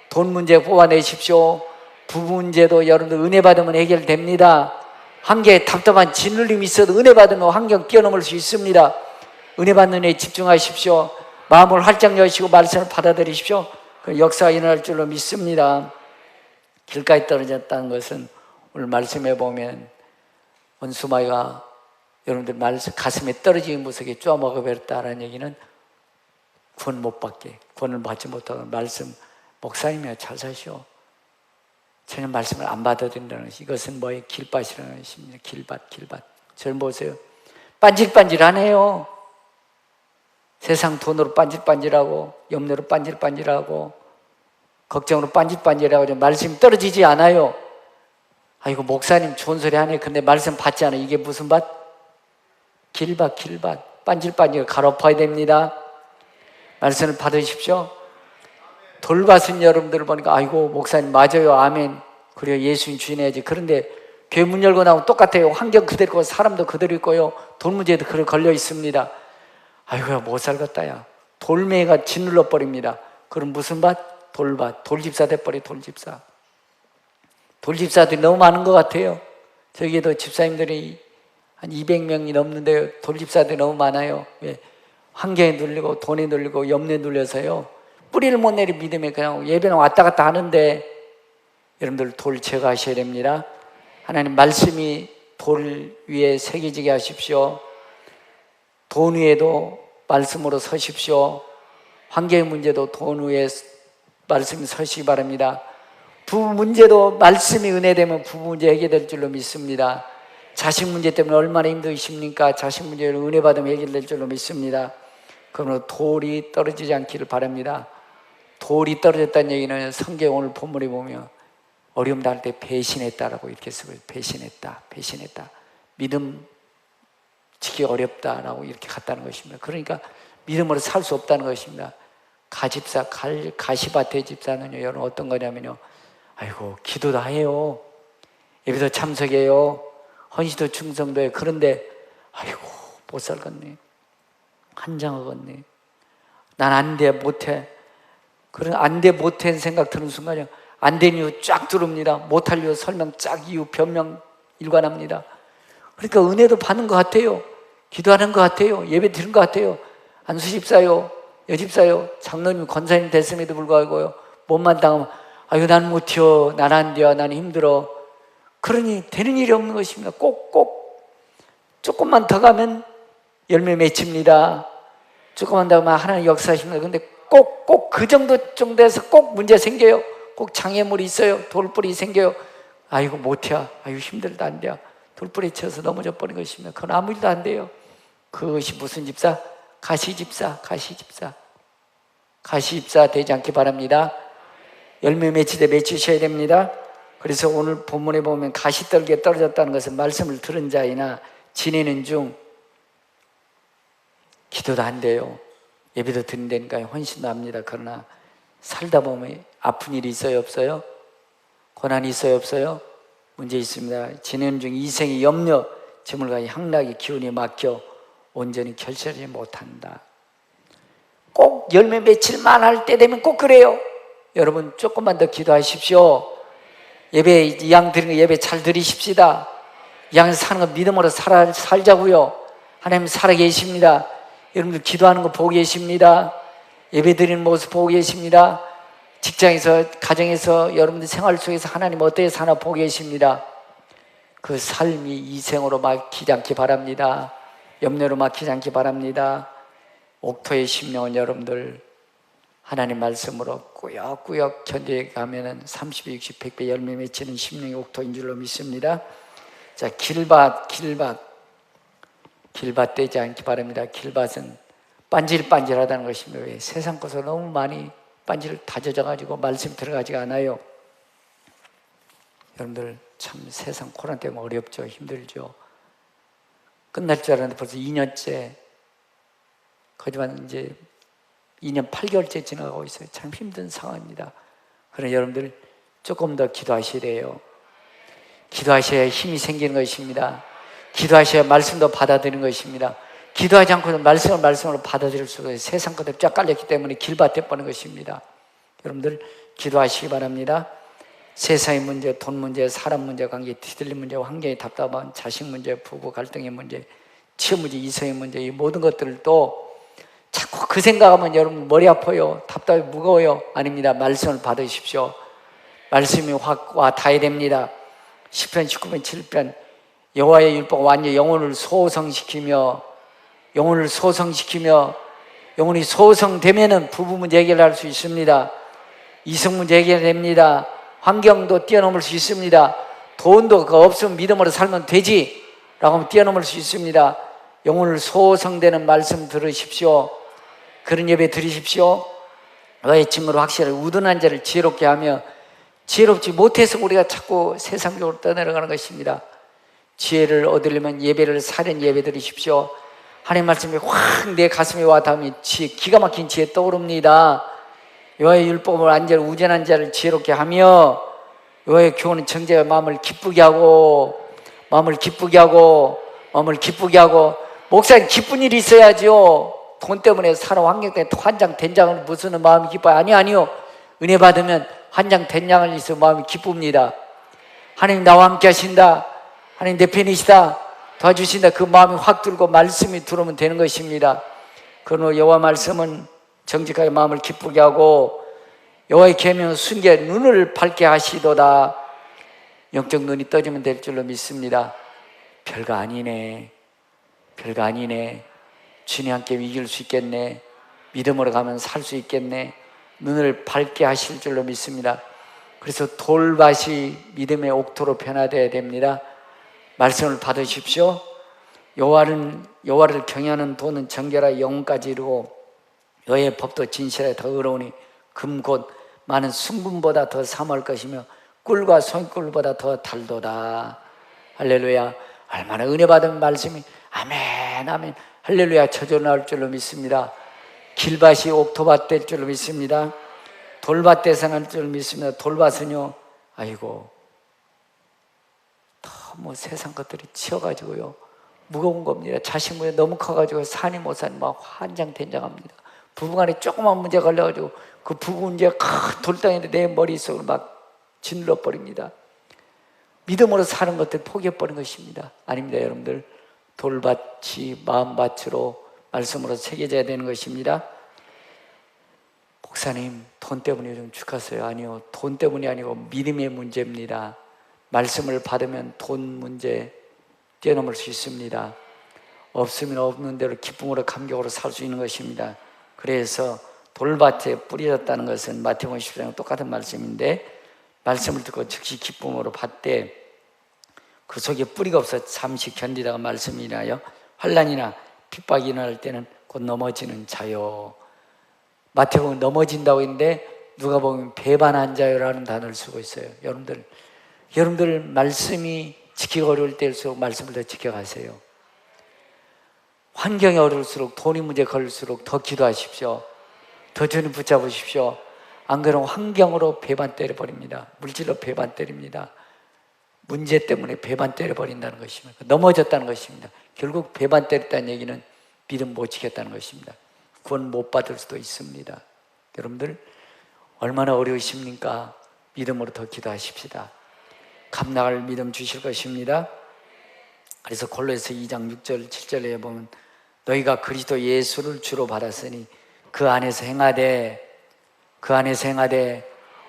돈 문제 뽑아내십시오. 부부 문제도 여러분들 은혜 받으면 해결됩니다. 한계 답답한 짓눌림이 있어도 은혜 받으면 환경 뛰어넘을 수 있습니다. 은혜 받는 데 집중하십시오. 마음을 활짝 여시고 말씀을 받아들이십시오. 그 역사가 일어날 줄로 믿습니다. 길가에 떨어졌다는 것은 오늘 말씀해 보면 원수마귀가 여러분들 말씀 가슴에 떨어지는 무섭게 쪼아먹어버렸다는 얘기는 구원 못 받게, 구원을 받지 못하고, 말씀 목사님이야 잘 사시오, 전혀 말씀을 안 받아들인다는 것이, 이것은 뭐예요? 길밭이라는 것입니다. 길밭. 저를 보세요. 반질반질하네요. 세상 돈으로 반질반질하고, 염려로 반질반질하고, 걱정으로 반질반질하고, 말씀이 떨어지지 않아요. 아이고, 목사님 좋은 소리 하네. 근데 말씀 받지 않아요. 이게 무슨 밭? 길밭. 반질반질 갈아엎어야 됩니다. 말씀을 받으십시오. 돌밭은 여러분들 보니까 아이고 목사님 맞아요, 아멘, 그래요, 예수님 주인해야지. 그런데 교회 문 열고 나오면 똑같아요. 환경 그대로 있고 사람도 그대로 있고요, 돌 문제도 그대로 걸려 있습니다. 아이고야 못 살겠다 야. 돌멩이가 짓눌러 버립니다. 그럼 무슨 밭? 돌밭. 돌집사 돼버려. 돌집사들이 너무 많은 것 같아요. 저기에도 집사님들이 한 200명이 넘는데 돌집사들이 너무 많아요. 왜? 환경에 눌리고 돈에 눌리고 염려에 눌려서요, 뿌리를 못 내리 믿음에 그냥 예배는 왔다 갔다 하는데, 여러분들 돌 제거하셔야 됩니다. 하나님 말씀이 돌 위에 새겨지게 하십시오. 돈 위에도 말씀으로 서십시오. 환경의 문제도 돈 위에 말씀이 서시기 바랍니다. 부부 문제도 말씀이 은혜되면 부부 문제 해결될 줄로 믿습니다. 자식 문제 때문에 얼마나 힘드십니까? 자식 문제를 은혜 받으면 해결될 줄로 믿습니다. 그러므로 돌이 떨어지지 않기를 바랍니다. 돌이 떨어졌다는 얘기는 성경 오늘 본문에 보면 어려움 당할 때 배신했다라고 이렇게 쓰고, 배신했다. 믿음 지키기 어렵다라고 이렇게 갔다는 것입니다. 그러니까 믿음으로 살 수 없다는 것입니다. 가시밭의 집사는요, 여러분 어떤 거냐면요, 아이고 기도 다 해요. 예배도 참석해요. 헌신도 충성도해. 그런데 아이고 못 살겠네. 한장하겠네. 난 안 돼, 못해. 그런 안 돼, 못해 생각 드는 순간에 안 된 이유 쫙 들어옵니다. 못할 이유 설명 쫙 이유 변명 일관합니다. 그러니까 은혜도 받는 것 같아요. 기도하는 것 같아요. 예배 드리는 것 같아요. 안수 집사요, 여집사요, 장로님, 권사님 됐음에도 불구하고요, 못만 당하면 아유 난 못해요, 난 안 돼요, 난 힘들어. 그러니 되는 일이 없는 것입니다. 꼭 조금만 더 가면 열매 맺힙니다. 조금만 더 가면 하나님 역사하십니다. 근데 꼭 그 정도에서 꼭 문제 생겨요. 꼭 장애물이 있어요. 돌뿌리 생겨요. 아이고 못해, 아유 힘들다, 안 돼. 돌뿌리 쳐서 넘어져 버린 것입니다. 그건 아무 일도 안 돼요. 그것이 무슨 집사? 가시집사 되지 않기 바랍니다. 열매 맺히되 맺히셔야 됩니다. 그래서 오늘 본문에 보면 가시떨기에 떨어졌다는 것은 말씀을 들은 자이나 지내는 중 기도도 안 돼요. 예배도 드린다니까요. 헌신도 합니다. 그러나 살다 보면 아픈 일이 있어요, 없어요? 고난이 있어요, 없어요? 문제 있습니다. 지내는 중 이생의 염려, 재물과 향락의 기운이 막혀 온전히 결실하지 못한다. 꼭 열매 맺힐만 할 때 되면 꼭 그래요. 여러분 조금만 더 기도하십시오. 예배, 양 드리는 거 예배 잘 드리십시다. 양 사는 거 믿음으로 살자고요. 하나님 살아계십니다. 여러분들 기도하는 거 보고 계십니다. 예배 드리는 모습 보고 계십니다. 직장에서, 가정에서, 여러분들 생활 속에서 하나님 어떻게 사나 보고 계십니다. 그 삶이 이생으로 막히지 않기 바랍니다. 염려로 막히지 않기 바랍니다. 옥토의 심령은 여러분들 하나님 말씀으로 꾸역꾸역 견뎌가면은 30, 60, 100배 열매 맺히는 심령이 옥토인 줄로 믿습니다. 자, 길밭 되지 않기 바랍니다. 길밭은 반질반질하다는 것입니다. 왜? 세상 것으로 너무 많이 반지를 다져져가지고 말씀이 들어가지가 않아요. 여러분들 참 세상 코로나 때문에 어렵죠. 힘들죠. 끝날 줄 알았는데 벌써 2년째, 거지만 이제 2년 8개월째 지나가고 있어요. 참 힘든 상황입니다. 그러나 여러분들 조금 더 기도하시래요. 기도하셔야 힘이 생기는 것입니다. 기도하셔야 말씀도 받아들이는 것입니다. 기도하지 않고도 말씀으로 받아들일 수가 있어요. 세상 것들 쫙 깔렸기 때문에 길밭에 뻔한 것입니다. 여러분들 기도하시기 바랍니다. 세상의 문제, 돈 문제, 사람 문제, 관계, 뒤틀린 문제, 환경이 답답한 자식 문제, 부부 갈등의 문제, 취업 문제, 이성의 문제, 이 모든 것들도 자꾸 그 생각하면 여러분 머리 아파요. 답답해 무거워요. 아닙니다. 말씀을 받으십시오. 말씀이 확 와 닿아야 됩니다. 10편, 19편, 7편 여호와의 율법과 완전히 영혼을 소성시키며 영혼이 소성되면은 부부 문제 해결할 수 있습니다. 이성 문제 해결됩니다. 환경도 뛰어넘을 수 있습니다. 돈도 그거 없으면 믿음으로 살면 되지 라고 하면 뛰어넘을 수 있습니다. 영혼을 소성되는 말씀 들으십시오. 그런 예배 드리십시오. 너의 짐으로 확실히 우둔한 자를 지혜롭게 하며, 지혜롭지 못해서 우리가 자꾸 세상적으로 떠내려가는 것입니다. 지혜를 얻으려면 예배를 사는 예배 드리십시오. 하나님 말씀이 확 내 가슴에 와 닿으면 기가 막힌 지혜 떠오릅니다. 여호와의 율법을 완전히 우전한 자를 지혜롭게 하며, 여호와의 교훈은 정죄가 마음을 기쁘게 하고, 목사님 기쁜 일이 있어야죠. 돈 때문에 사람 환경 때문에 환장된장을 무슨 마음이 기뻐요? 아니요. 은혜 받으면 환장된장을 있어 마음이 기쁩니다. 하나님 나와 함께 하신다. 하나님 내 편이시다. 도와주신다. 그 마음이 확 들고 말씀이 들어오면 되는 것입니다. 그러나 여호와 말씀은 정직하게 마음을 기쁘게 하고, 여호와의 계명은 순결 눈을 밝게 하시도다. 영적 눈이 떠지면 될 줄로 믿습니다. 별거 아니네. 주님 함께 이길 수 있겠네. 믿음으로 가면 살 수 있겠네. 눈을 밝게 하실 줄로 믿습니다. 그래서 돌밭이 믿음의 옥토로 변화되어야 됩니다. 말씀을 받으십시오. 여호와를 경외하는 도는 정결하 영혼까지 이루고, 여호와의 법도 진실하게 더 의로우니 금 곧 많은 순금보다 더 사모할 것이며 꿀과 손꿀보다 더 달도다. 할렐루야. 얼마나 은혜 받은 말씀이 아멘 아멘 할렐루야 저절로 나올 줄로 믿습니다. 길밭이 옥토밭 될 줄로 믿습니다. 돌밭 대상할 줄로 믿습니다. 돌밭은요, 아이고 너무 세상 것들이 치여가지고요 무거운 겁니다. 자식 문제 너무 커가지고 산이 못 사니 막 환장된장합니다. 부부간에 조그만 문제 걸려가지고 그 부부 문제가 큰 돌덩이인데 내 머릿속을 막 짓눌러 버립니다. 믿음으로 사는 것들 포기해버린 것입니다. 아닙니다. 여러분들, 돌밭이 마음밭으로 말씀으로 새겨져야 되는 것입니다. 목사님, 돈 때문에 좀 죽었어요. 아니요, 돈 때문이 아니고 믿음의 문제입니다. 말씀을 받으면 돈 문제 뛰어넘을 수 있습니다. 없으면 없는 대로 기쁨으로 감격으로 살 수 있는 것입니다. 그래서 돌밭에 뿌려졌다는 것은 마태복음 10장과 똑같은 말씀인데, 말씀을 듣고 즉시 기쁨으로 받되 그 속에 뿌리가 없어 잠시 견디다가 말씀이 인하여 환난이나 핍박이 일어날 때는 곧 넘어지는 자요. 마태복음 넘어진다고 했는데 누가 보면 배반한 자요라는 단어를 쓰고 있어요. 여러분들 말씀이 지키기 어려울 때일수록 말씀을 더 지켜가세요. 환경이 어려울수록, 돈이 문제 걸릴수록 더 기도하십시오. 더 주님 붙잡으십시오. 안 그러면 환경으로 배반 때려버립니다. 물질로 배반 때립니다. 문제 때문에 배반 때려버린다는 것입니다. 넘어졌다는 것입니다. 결국 배반 때렸다는 얘기는 믿음 못 지켰다는 것입니다. 구원 못 받을 수도 있습니다. 여러분들 얼마나 어려우십니까? 믿음으로 더 기도하십시다. 감당할 믿음 주실 것입니다. 그래서 골로새 2장 6절 7절에 보면 너희가 그리스도 예수를 주로 받았으니 그 안에서 행하되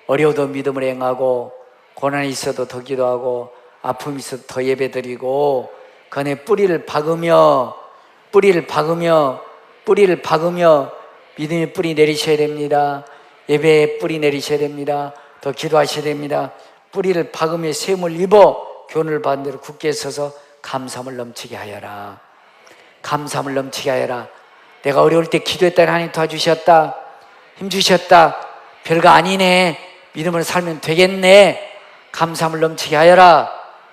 어려워도 믿음을 행하고 고난이 있어도 더 기도하고 아픔이 있어도 더 예배드리고 그 안에 뿌리를 박으며 믿음의 뿌리 내리셔야 됩니다. 예배의 뿌리 내리셔야 됩니다. 더 기도하셔야 됩니다. 뿌리를 박으며 샘을 입어 교훈을 받은 대로 굳게 서서 감사함을 넘치게 하여라. 감사함을 넘치게 하여라. 내가 어려울 때 기도했다니 하나님 도와주셨다. 힘주셨다. 별거 아니네. 믿음을 살면 되겠네. 감사함을 넘치게 하여라.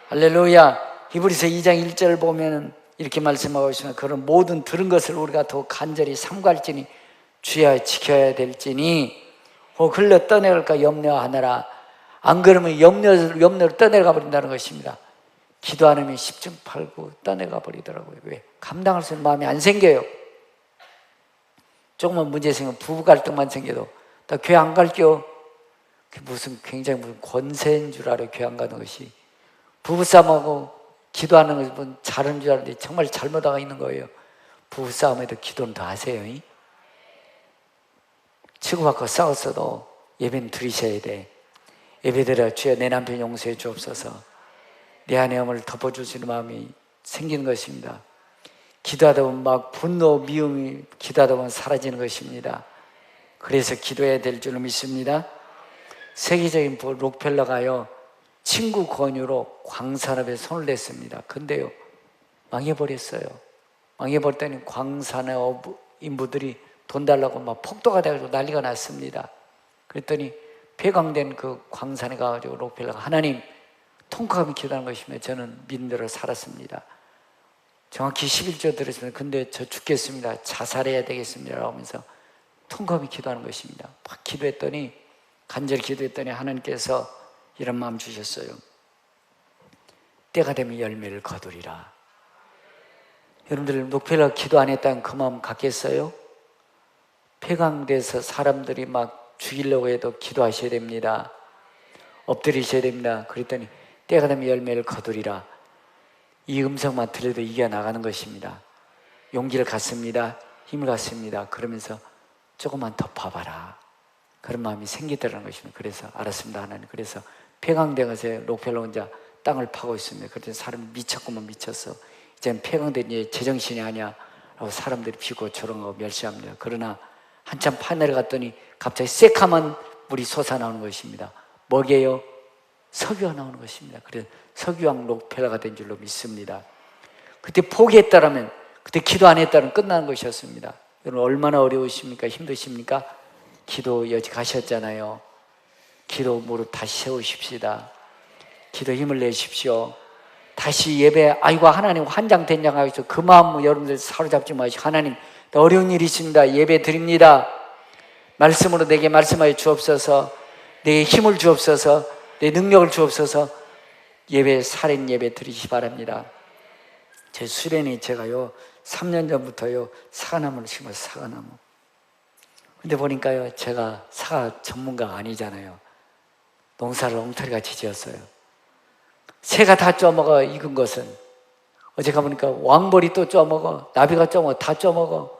할렐루야. 히브리서 2장 1절 보면 이렇게 말씀하고 있습니다. 그런 모든 들은 것을 우리가 더 간절히 삼갈지니 주야 지켜야 될지니 혹 흘러 떠내갈까 염려하느라. 안 그러면 염려로 떠내가 버린다는 것입니다. 기도 안 하면 10중 8구 떠내가 버리더라고요. 왜? 감당할 수 있는 마음이 안 생겨요. 조금만 문제 생기면 부부 갈등만 생겨도 나 교회 안 갈게요. 무슨 굉장히 무슨 권세인 줄 알아요. 교회 안 가는 것이. 부부싸움하고 기도하는 것은 잘하는 줄 알았는데 정말 잘못하고 있는 거예요. 부부싸움에도 기도는 더 하세요. 치고받고 싸웠어도 예배는 드리셔야 돼. 예배드려 주여 내 남편 용서해 주옵소서. 내 안의 엄을 덮어줄 수 있는 마음이 생기는 것입니다. 기도하다 보면 막 분노, 미움이 기도하다 보면 사라지는 것입니다. 그래서 기도해야 될 줄로 믿습니다. 세계적인 록펠러가요 친구 권유로 광산업에 손을 냈습니다. 근데요 망해버렸어요. 망해버렸더니 광산업 인부들이 돈 달라고 막 폭도가 돼가지고 난리가 났습니다. 그랬더니 폐광된 그 광산에 가가지고 록펠러가 하나님 통곡하며 기도하는 것이며 저는 믿음대로 살았습니다. 정확히 11조 들었습니다. 근데 저 죽겠습니다. 자살해야 되겠습니다. 라고 하면서 통곡하며 기도하는 것입니다. 막 기도했더니 간절히 기도했더니 하나님께서 이런 마음 주셨어요. 때가 되면 열매를 거두리라. 여러분들 록펠러가 기도 안 했다면 그 마음 갖겠어요? 폐광돼서 사람들이 막 죽이려고 해도 기도하셔야 됩니다. 엎드리셔야 됩니다. 그랬더니 때가 되면 열매를 거두리라. 이 음성만 들려도 이겨나가는 것입니다. 용기를 갖습니다. 힘을 갖습니다. 그러면서 조금만 더 봐봐라. 그런 마음이 생기더라는 것입니다. 그래서 알았습니다 하나님. 그래서 폐광된 것에 록펠러 혼자 땅을 파고 있습니다. 그랬더니 사람이 미쳤구만 미쳤어. 이제는 폐광된 이 제정신이 아니야 라고 사람들이 비고 조롱하고 멸시합니다. 그러나 한참 파내려갔더니 갑자기 새카만 물이 솟아나오는 것입니다. 뭐게요? 석유가 나오는 것입니다. 그래서 석유왕 록펠러가 된 줄로 믿습니다. 그때 포기했다라면, 그때 기도 안 했다면 끝나는 것이었습니다. 여러분 얼마나 어려우십니까? 힘드십니까? 기도 여직 하셨잖아요. 기도 무릎 다시 세우십시다. 기도 힘을 내십시오. 다시 예배, 아이고 하나님 환장된장 하셔서 그 마음 여러분들 사로잡지 마시고 하나님 어려운 일이 있습니다. 예배 드립니다. 말씀으로 내게 말씀하여 주옵소서. 내게 힘을 주옵소서. 내 능력을 주옵소서. 예배, 살인 예배 드리시 바랍니다. 제 수련이 제가요 3년 전부터요 사과나무를 심었어요. 사과나무. 근데 보니까요 제가 사과 전문가가 아니잖아요. 농사를 엉터리같이 지었어요. 새가 다 쪼먹어. 익은 것은 어제 가보니까 왕벌이 또 쪼먹어, 나비가 쪼먹어, 다 쪼먹어.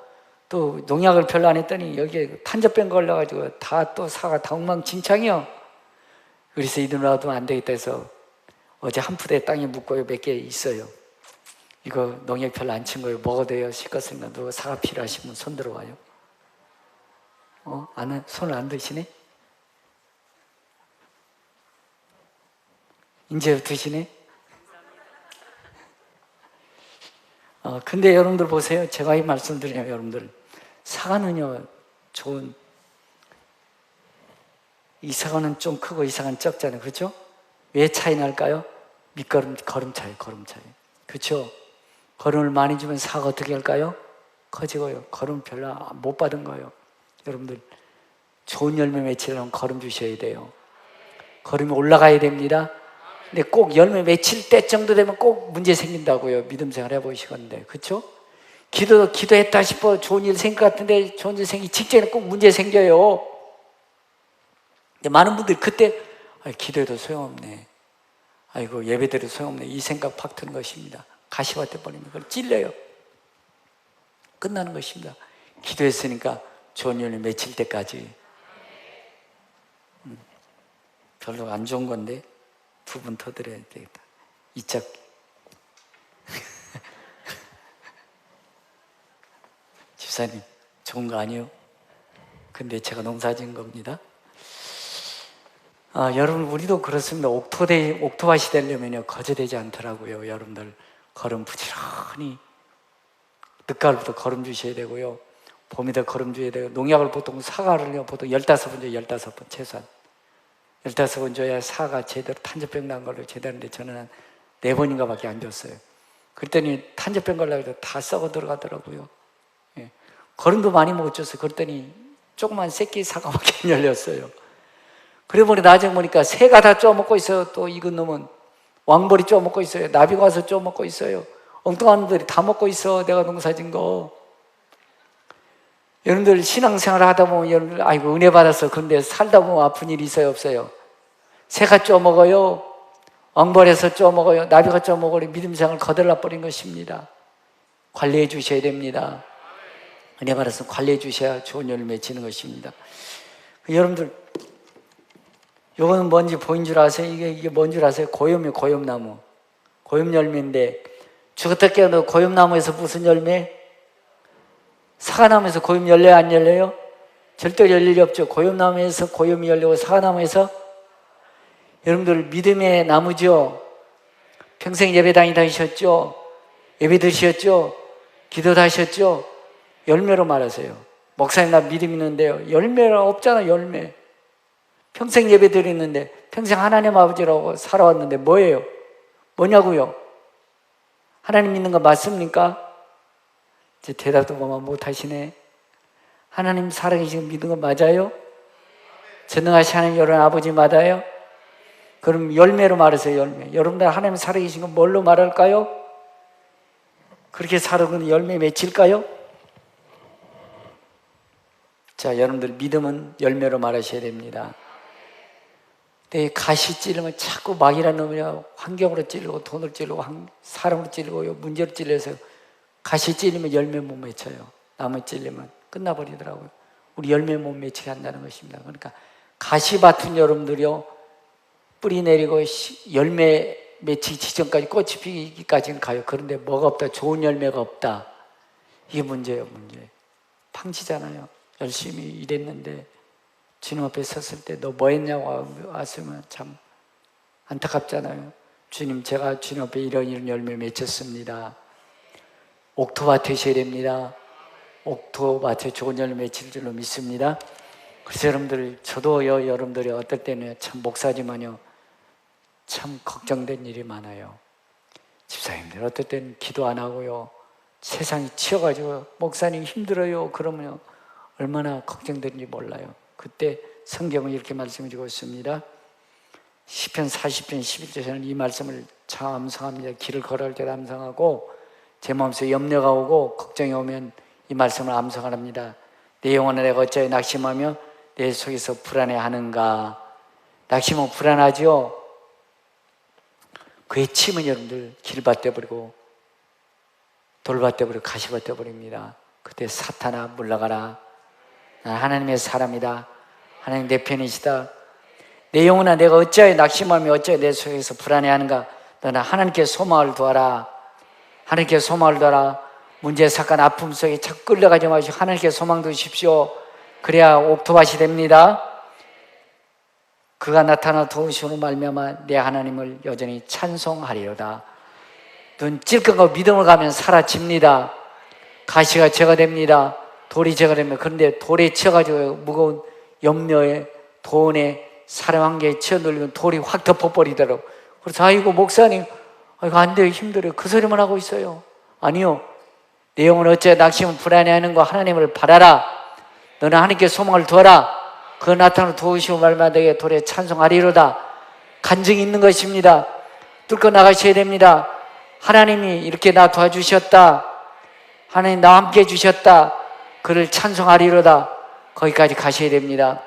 또 농약을 별로 안 했더니 여기에 탄저병 걸려가지고 다 또 사과 다 엉망진창이요. 그래서 이들 놔두면 안 되겠다 해서 어제 한 푸대 땅에 묻고요 몇 개 있어요. 이거 농약 별로 안 친 거예요. 먹어도 돼요. 씻었으니까. 누가 사과 필요하시면 손 들어와요. 손을 안 드시네? 이제 드시네? 근데 여러분들 보세요. 제가 이 말씀 드리면 여러분들 사과는요 좋은, 이 사과는 좀 크고 이 사과는 적잖아요. 그렇죠? 왜 차이 날까요? 걸음 차이. 그렇죠? 걸음을 많이 주면 사과 어떻게 할까요? 커지고요. 걸음 별로 못 받은 거예요. 여러분들 좋은 열매 맺히려면 걸음 주셔야 돼요. 걸음이 올라가야 됩니다. 근데 꼭 열매 맺힐 때 정도 되면 꼭 문제 생긴다고요. 믿음 생활 해보시건데, 그렇죠? 기도했다 싶어 좋은 일 생길 것 같은데 좋은 일 생기기 직전에 꼭 문제 생겨요. 근데 많은 분들이 그때 기도해도 소용없네, 아이고 예배드려도 소용없네, 이 생각 팍 드는 것입니다. 가시밭에 버리면 그걸 찔려요. 끝나는 것입니다. 기도했으니까 좋은 열매 맺힐 때까지. 별로 안 좋은 건데 두 분 더 드려야 되겠다. 이짝 집사님 좋은 거 아니에요? 근데 제가 농사 지은 겁니다. 여러분 우리도 그렇습니다. 옥토밭이 되려면요 거저되지 않더라고요. 여러분들 걸음 부지런히 늦가을부터 걸음 주셔야 되고요. 봄에도 걸음 줘야 되고, 농약을 보통 사과를요 보통 15번 줘요. 15번 최소한 15번 줘야 사과 제대로 탄저병 난 걸로 제대로 하는데 저는 한 4번인가 밖에 안 줬어요. 그랬더니 탄저병 걸려고 해서 다 썩어 들어가더라고요. 예. 걸음도 많이 못 줬어요. 그랬더니 조그만 새끼 사과밖에 안 열렸어요. 그래 보니 나중에 보니까 새가 다 쪼먹고 있어요. 또 익은 놈은 왕벌이 쪼먹고 있어요. 나비가 와서 쪼먹고 있어요. 엉뚱한 놈들이 다 먹고 있어. 내가 농사진 거. 여러분들 신앙생활 하다 보면 여러분들 아이고 은혜 받아서 그런데 살다 보면 아픈 일이 있어요, 없어요? 새가 쪼먹어요. 왕벌에서 쪼먹어요. 나비가 쪼먹어요. 믿음생활을 거들러 버린 것입니다. 관리해 주셔야 됩니다. 은혜 받아서 관리해 주셔야 좋은 열매 맺히는 것입니다. 여러분들 요거는 뭔지 보인 줄 아세요? 이게 뭔 줄 아세요? 고염이에요. 고염나무. 고염 열매인데 죽었다 깨어도 고염나무에서 무슨 열매? 사과나무에서 고염 열려요? 안 열려요? 절대 열릴 일이 없죠. 고염나무에서 고염이 열리고 사과나무에서. 여러분들 믿음의 나무죠. 평생 예배 다니셨죠? 예배 드셨죠? 기도 하셨죠? 열매로 말하세요. 목사님 나 믿음 있는데요. 열매가 없잖아. 열매. 평생 예배 드리는데 평생 하나님 아버지라고 살아왔는데 뭐예요? 뭐냐고요? 하나님 믿는 거 맞습니까? 이제 대답도 못하시네. 하나님 살아계신 믿는 거 맞아요? 전능하신 하나님 여러분 아버지 맞아요? 그럼 열매로 말하세요. 열매. 여러분들 하나님 살아계신 거 뭘로 말할까요? 그렇게 살아오면 열매 맺힐까요? 자, 여러분들 믿음은 열매로 말하셔야 됩니다. 내 가시 찌르면 자꾸 막이라는 놈이야. 환경으로 찌르고 돈으로 찌르고 사람으로 찌르고 문제로 찌르서 가시 찌르면 열매 못 맺혀요. 나무 찌르면 끝나버리더라고요. 우리 열매 못 맺히게 한다는 것입니다. 그러니까 가시밭은 여러분들이요 뿌리 내리고 열매 맺히기 직전까지 꽃이 피기까지는 가요. 그런데 뭐가 없다, 좋은 열매가 없다, 이게 문제예요. 문제. 팡치잖아요. 열심히 일했는데 주님 앞에 섰을 때 너 뭐 했냐고 왔으면 참 안타깝잖아요. 주님 제가 주님 앞에 이런 열매 맺혔습니다. 옥토밭 되셔야 됩니다. 옥토밭에 좋은 열매 맺힐 줄로 믿습니다. 그래서 여러분들 저도요 여러분들이 어떨 때는 참 목사지만요 참 걱정된 일이 많아요. 집사님들 어떨 때는 기도 안 하고요 세상이 치여가지고 목사님 힘들어요 그러면 얼마나 걱정되는지 몰라요. 그때 성경은 이렇게 말씀해 주고 있습니다. 시편 40편 11절에는 이 말씀을 참 암송합니다. 길을 걸어갈 때 암송하고 제 마음속에 염려가 오고 걱정이 오면 이 말씀을 암송합니다. 내 영혼은 내가 어찌하여 낙심하며 내 속에서 불안해하는가. 낙심은 불안하죠. 그의 침은 여러분들 길밭 되어버리고 돌밭 되어버리고 가시밭 되어버립니다. 그때 사탄아 물러가라. 난 하나님의 사람이다. 하나님 내 편이시다. 내 영혼아 내가 어찌하여 낙심하며 어찌하여 내 속에서 불안해하는가. 너는 하나님께 소망을 두어라. 하나님께 소망을 두어라. 문제, 사건, 아픔 속에 자꾸 끌려가지 마시고 하나님께 소망 두십시오. 그래야 옥토밭이 됩니다. 그가 나타나 도우시는 말미암아 내 하나님을 여전히 찬송하리로다. 눈 찔끔하고 믿음을 가면 사라집니다. 가시가 제가 됩니다. 돌이 제가 됩니다. 그런데 돌에 치여가지고 무거운 염려에 돈에 사람 한개에 치여 눌리면 돌이 확 덮어버리더라고. 그래서 아이고 목사님 아이고 안 돼요 힘들어요 그 소리만 하고 있어요. 아니요, 내 영혼 어째 낙심은 불안해하는 거 하나님을 바라라. 너는 하나님께 소망을 두어라. 그 나타나 도우시고 말마 내게 돌에 찬송하리로다. 간증이 있는 것입니다. 뚫고 나가셔야 됩니다. 하나님이 이렇게 나 도와주셨다. 하나님 나와 함께 해주셨다. 그를 찬송하리로다. 거기까지 가셔야 됩니다.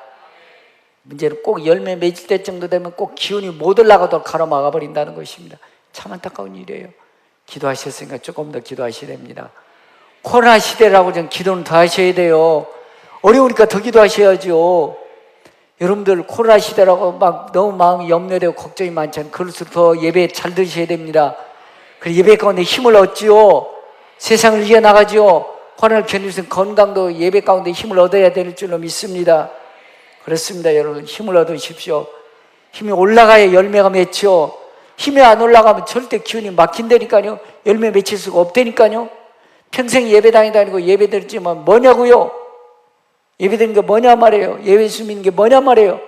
문제는 꼭 열매 맺을 때 정도 되면 꼭 기운이 못 올라가도록 가로막아 버린다는 것입니다. 참 안타까운 일이에요. 기도하셨으니까 조금 더 기도하셔야 됩니다. 코로나 시대라고 좀 기도는 더 하셔야 돼요. 어려우니까 더 기도하셔야죠. 여러분들 코로나 시대라고 막 너무 마음이 염려되고 걱정이 많잖아요. 그럴수록 더 예배 잘 드셔야 됩니다. 그래서 예배 가운데 힘을 얻지요. 세상을 이겨나가지요. 코로나를 견딜 수 있는 건강도 예배 가운데 힘을 얻어야 될 줄로 믿습니다. 그렇습니다. 여러분 힘을 얻으십시오. 힘이 올라가야 열매가 맺죠. 힘이 안 올라가면 절대 기운이 막힌다니까요. 열매 맺힐 수가 없다니까요. 평생 예배당에 다니고 예배 드렸지만 뭐냐고요. 예배 드리는 게 뭐냐 말이에요. 예배 숨기는 게 뭐냐 말이에요.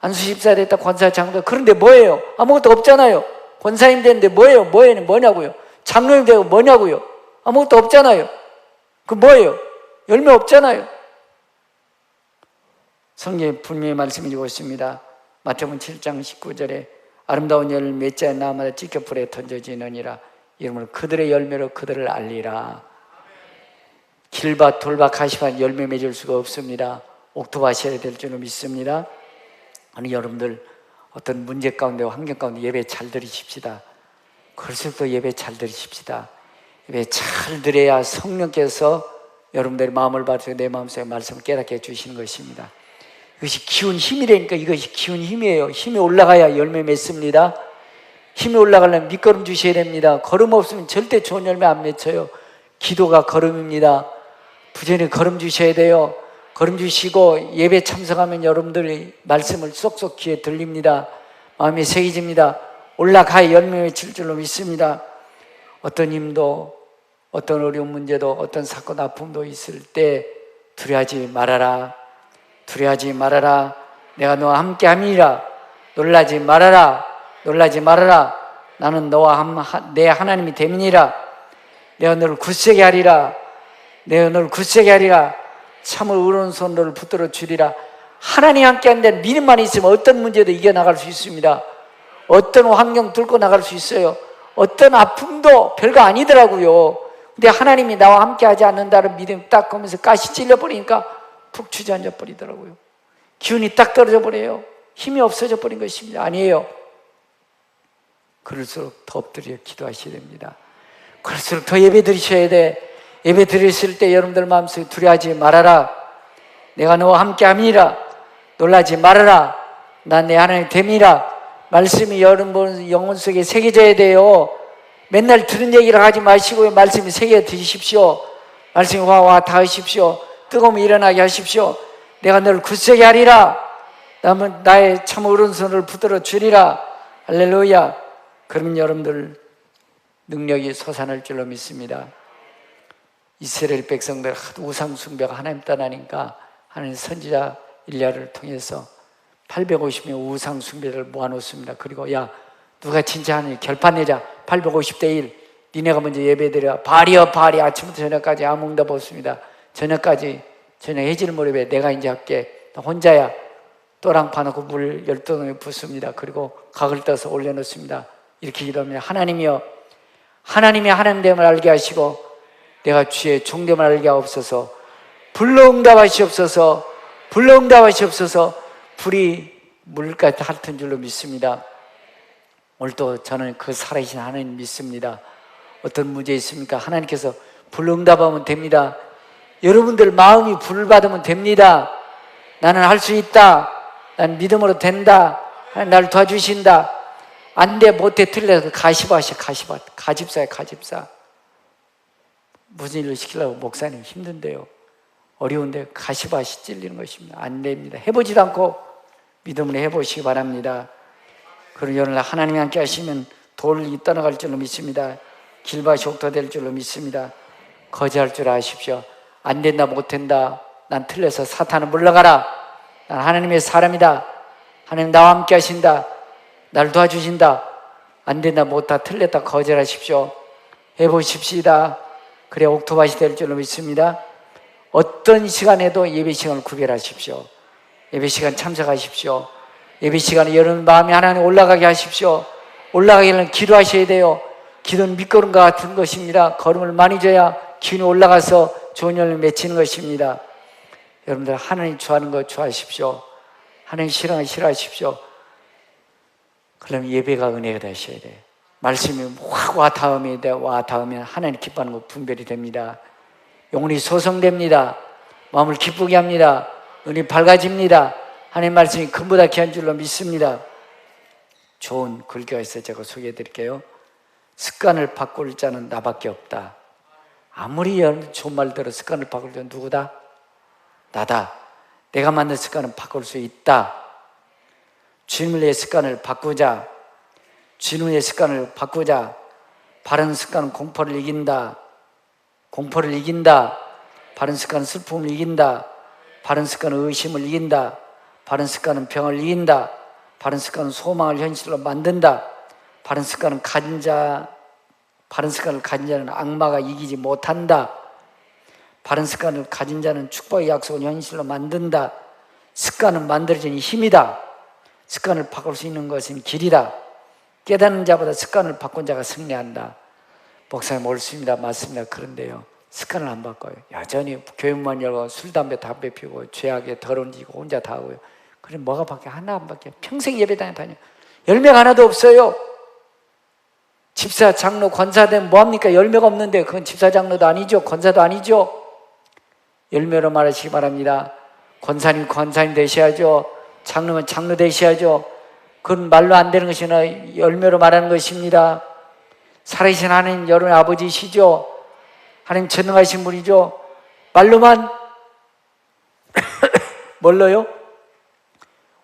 안수 집사 됐다 권사 장로 그런데 뭐예요. 아무것도 없잖아요. 권사님 됐는데 뭐예요. 뭐냐고요. 장로님 되고 뭐냐고요. 아무것도 없잖아요. 그 뭐예요. 열매 없잖아요. 성경에 분명히 말씀해 주고 있습니다. 마태복음 7장 19절에 아름다운 열매 맺지 나마다 찢겨 불에 던져지느니라. 이러므로 그들의 열매로 그들을 알리라. 길밭 돌밭 가시밭 열매 맺을 수가 없습니다. 옥토밭이어야 될 줄로 믿습니다. 아니 여러분들 어떤 문제 가운데 환경 가운데 예배 잘 드리십시다. 그럴수록 더 예배 잘 드리십시다. 예배 잘 드려야 성령께서 여러분들의 마음을 받으시고 내 마음속에 말씀을 깨닫게 해주시는 것입니다. 이것이 기운 힘이라니까. 이것이 기운 힘이에요. 힘이 올라가야 열매 맺습니다. 힘이 올라가려면 밑거름 주셔야 됩니다. 걸음 없으면 절대 좋은 열매 안 맺혀요. 기도가 걸음입니다. 부전히 걸음 주셔야 돼요. 걸음 주시고 예배 참석하면 여러분들이 말씀을 쏙쏙 귀에 들립니다. 마음이 새겨집니다. 올라가야 열매 맺힐 줄로 믿습니다. 어떤 힘도 어떤 어려운 문제도 어떤 사건 아픔도 있을 때 두려워하지 말아라. 두려워하지 말아라. 내가 너와 함께 함이라. 놀라지 말아라. 놀라지 말아라. 나는 너와 내 하나님이 됨이니라. 내가 너를 굳세게 하리라. 내가 너를 굳세게 하리라. 참을 오른손 너를 붙들어 주리라. 하나님 함께 하는데 믿음만 있으면 어떤 문제도 이겨나갈 수 있습니다. 어떤 환경 뚫고 나갈 수 있어요. 어떤 아픔도 별거 아니더라고요. 근데 하나님이 나와 함께 하지 않는다는 믿음이 딱 보면서 가시 찔려버리니까 푹 주저앉아 버리더라고요. 기운이 딱 떨어져 버려요. 힘이 없어져 버린 것입니다. 아니에요. 그럴수록 더 엎드려 기도하셔야 됩니다. 그럴수록 더 예배 드리셔야 돼. 예배 드렸을 때 여러분들 마음속에 두려워하지 말아라. 내가 너와 함께 함이라. 놀라지 말아라. 난 내 하나님 됨이라. 말씀이 여러분 영혼 속에 새겨져야 돼요. 맨날 들은 얘기를 하지 마시고 말씀이 새겨 드십시오. 말씀이 와 닿으십시오. 뜨거움이 일어나게 하십시오. 내가 너를 굳세게 하리라. 나의 참 오른손을 붙들어 주리라. 할렐루야. 그러면 여러분들 능력이 솟아날 줄로 믿습니다. 이스라엘 백성들 우상 숭배가 하나님 떠나니까 하나님 선지자 일야를 통해서 850명 우상 숭배를 모아놓습니다. 그리고 야 누가 진짜 하느니 결판 내자. 850대 1 니네가 먼저 예배드려. 발이여 발이 아침부터 저녁까지 아무 응답 없습니다. 저녁 해질 무렵에 내가 이제 할게. 나 혼자야. 또랑 파놓고 물 12동에 붓습니다. 그리고 각을 떠서 올려놓습니다. 이렇게 기도합니다. 하나님이여, 하나님이 하나님됨을 알게 하시고 내가 주의 종됨을 알게 하옵소서. 불러응답하시옵소서. 불러응답하시옵소서. 불이 물까지 핥은 줄로 믿습니다. 오늘도 저는 그 살아계신 하나님 믿습니다. 어떤 문제 있습니까? 하나님께서 불응답하면 됩니다. 여러분들 마음이 불 받으면 됩니다. 나는 할 수 있다. 난 믿음으로 된다. 하나님 나를 도와주신다. 안 돼, 못해, 틀려서 가시밭이야, 가시밭. 가집사야, 가집사. 무슨 일을 시키려고 목사님 힘든데요. 어려운데 가시밭이 찔리는 것입니다. 안 됩니다. 해보지도 않고 믿음으로 해보시기 바랍니다. 그리고 오늘 하나님이 함께 하시면 돌이 떠나갈 줄로 믿습니다. 길밭이 옥토될 줄로 믿습니다. 거절할 줄 아십시오. 안 된다, 못 된다. 난 틀려서 사탄은 물러가라. 난 하나님의 사람이다. 하나님 나와 함께 하신다. 날 도와주신다. 안 된다, 못다, 틀렸다, 거절하십시오. 해보십시다. 그래 옥토밭이 될 줄로 믿습니다. 어떤 시간에도 예배 시간을 구별하십시오. 예배 시간 참석하십시오. 예배 시간에 여러분 마음이 하나님 올라가게 하십시오. 올라가기는 기도하셔야 돼요. 기도는 밑거름과 같은 것입니다. 걸음을 많이 줘야 기운이 올라가서 좋은 열매를 맺히는 것입니다. 여러분들 하나님 좋아하는 거 좋아하십시오. 하나님 싫어하는 거 싫어하십시오. 그러면 예배가 은혜가 되셔야 돼요. 말씀이 확 와 닿으면 하나님 기뻐하는 거 분별이 됩니다. 영혼이 소성됩니다. 마음을 기쁘게 합니다. 눈이 밝아집니다. 하나님 말씀이 금보다 귀한 줄로 믿습니다. 좋은 글귀가 있어요. 제가 소개해 드릴게요. 습관을 바꿀 자는 나밖에 없다. 아무리 좋은 말 들어 습관을 바꿀 자는 누구다? 나다. 내가 만든 습관은 바꿀 수 있다. 주님의 습관을 바꾸자. 주님의 습관을 바꾸자. 바른 습관은 공포를 이긴다. 공포를 이긴다. 바른 습관은 슬픔을 이긴다. 바른 습관은 의심을 이긴다. 바른 습관은 병을 이긴다. 바른 습관은 소망을 현실로 만든다. 바른 습관을 가진 자는 악마가 이기지 못한다. 바른 습관을 가진 자는 축복의 약속을 현실로 만든다. 습관은 만들어지는 힘이다. 습관을 바꿀 수 있는 것은 길이다. 깨닫는 자보다 습관을 바꾼 자가 승리한다. 목사님 옳습니다. 맞습니다. 그런데요, 습관을 안 바꿔요. 여전히 교회만 열고 술, 담배, 담배 피우고 죄악에 더러운 짓고 혼자 다 하고요. 그래 뭐가 바뀌어? 하나 안 바뀌어. 평생 예배당에 다녀. 열매가 하나도 없어요. 집사, 장로, 권사되면 뭐합니까? 열매가 없는데 그건 집사, 장로도 아니죠. 권사도 아니죠. 열매로 말하시기 바랍니다. 권사님, 권사님 되셔야죠. 장로면 장로 되셔야죠. 그건 말로 안 되는 것이 아니라 열매로 말하는 것입니다. 살아계신 하나님, 여러분의 아버지시죠. 하나님 전능하신 분이죠. 말로만 뭘로요?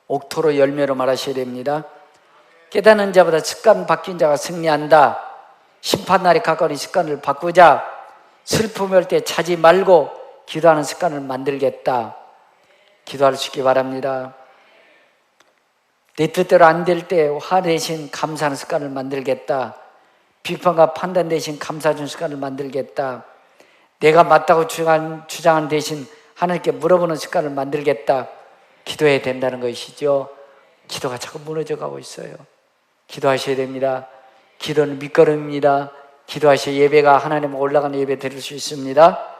옥토로 열매로 말하셔야 됩니다. 깨닫는 자보다 습관 바뀐 자가 승리한다. 심판날이 가까우니 습관을 바꾸자. 슬픔이 올 때 자지 말고 기도하는 습관을 만들겠다. 기도할 수 있기 바랍니다. 내 뜻대로 안 될 때 화 대신 감사하는 습관을 만들겠다. 비판과 판단 대신 감사하는 습관을 만들겠다. 내가 맞다고 주장하는 대신 하나님께 물어보는 습관을 만들겠다. 기도해야 된다는 것이죠. 기도가 자꾸 무너져가고 있어요. 기도하셔야 됩니다. 기도는 밑거름입니다. 기도하셔야 예배가 하나님 올라가는 예배 드릴 수 있습니다.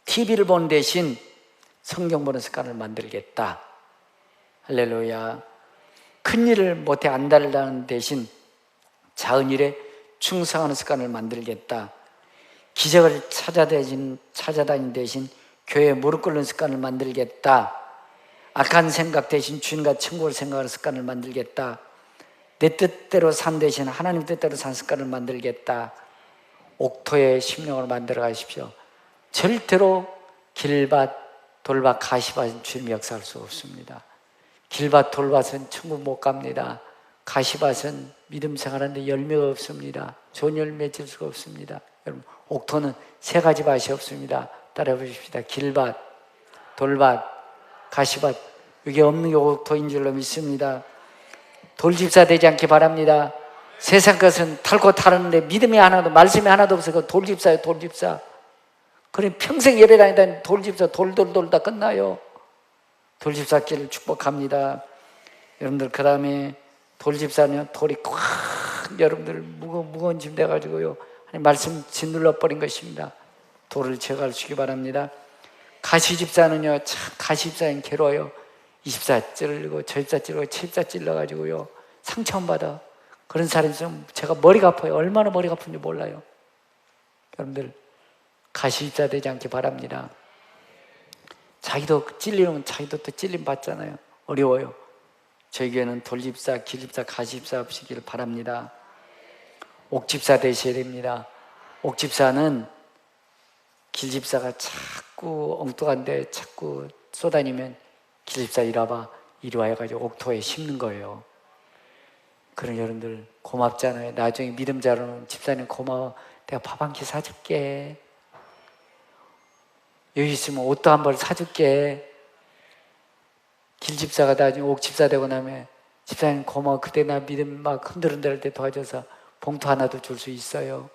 TV를 보는 대신 성경 보는 습관을 만들겠다. 할렐루야. 큰 일을 못해 안달나는 대신 작은 일에 충성하는 습관을 만들겠다. 기적을 찾아다니는 대신 교회에 무릎 꿇는 습관을 만들겠다. 악한 생각 대신 주님과 천국을 생각하는 습관을 만들겠다. 내 뜻대로 산 대신 하나님 뜻대로 산 습관을 만들겠다. 옥토의 심령을 만들어 가십시오. 절대로 길밭, 돌밭, 가시밭은 주님 역사할 수 없습니다. 길밭, 돌밭은 천국 못 갑니다. 가시밭은 믿음 생활하는데 열매가 없습니다. 좋은 열매 맺을 수가 없습니다. 여러분, 옥토는 세 가지 밭이 없습니다. 따라해 보십시다. 길밭, 돌밭, 가시밭. 이게 없는 게 옥토인 줄로 믿습니다. 돌집사 되지 않기 바랍니다. 세상 것은 탈고 타는데 믿음이 하나도, 말씀이 하나도 없어서 돌집사예요, 돌집사. 그럼 평생 예배 다니다니 돌집사 돌다 끝나요. 돌집사길을 축복합니다. 여러분들 그 다음에 돌집사는 돌이 꽉 여러분들 무거운 짐 돼가지고요 말씀 짓눌러 버린 것입니다. 돌을 제거하시기 바랍니다. 가시집사는요 참 가시집사는 괴로워요. 이 집사 찔르고 저 집사 찔르고 저 집사 찔러가지고요 상처받아. 그런 사람이 좀 제가 머리가 아파요. 얼마나 머리가 아픈지 몰라요. 여러분들 가시집사 되지 않기 바랍니다. 자기도 찔리면 자기도 또 찔림 받잖아요. 어려워요. 저희 교회는 돌집사, 길집사, 가시집사 없이길 바랍니다. 옥집사 되셔야 됩니다. 옥집사는 길집사가 자꾸 엉뚱한데 자꾸 쏘다니면 길집사 이리 와봐, 이리 와 해가지고 옥토에 심는 거예요. 그런 여러분들 고맙잖아요. 나중에 믿음 자라는 집사님 고마워. 내가 밥 한 끼 사줄게. 여기 있으면 옷도 한 벌 사줄게. 길집사가 나중에 옥집사 되고 나면 집사님 고마워. 그때 나 믿음 막 흔들흔들 때 도와줘서 봉투 하나도 줄 수 있어요.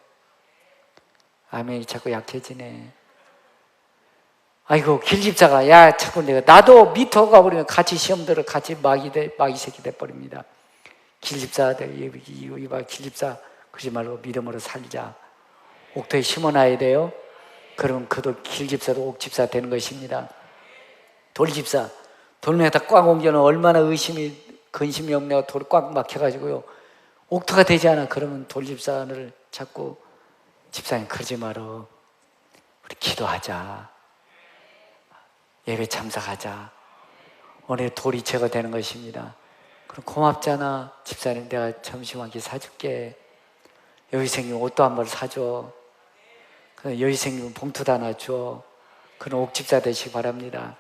아멘이 자꾸 약해지네. 아이고 길집사가 야 자꾸 내가 나도 미터 가버리면 같이 시험 들어 같이 마귀 새끼 돼버립니다. 길집사들 이봐 길집사 그러지 말고 믿음으로 살자. 옥토에 심어놔야 돼요. 그러면 그도 길집사도 옥집사 되는 것입니다. 돌집사 돌멩이에다 꽉 옮겨놓으면 얼마나 근심이 없네요. 돌이 꽉 막혀가지고요 옥토가 되지 않아. 그러면 돌집사를 자꾸 집사님 그러지 말어. 우리 기도하자. 예배 참석하자. 오늘 돌이 제거되는 것입니다. 그럼 고맙잖아. 집사님 내가 점심 한 끼 사줄게. 여기 생기면 옷도 한 벌 사줘. 여기 생기면 봉투도 하나 줘. 그런 옥집사 되시기 바랍니다.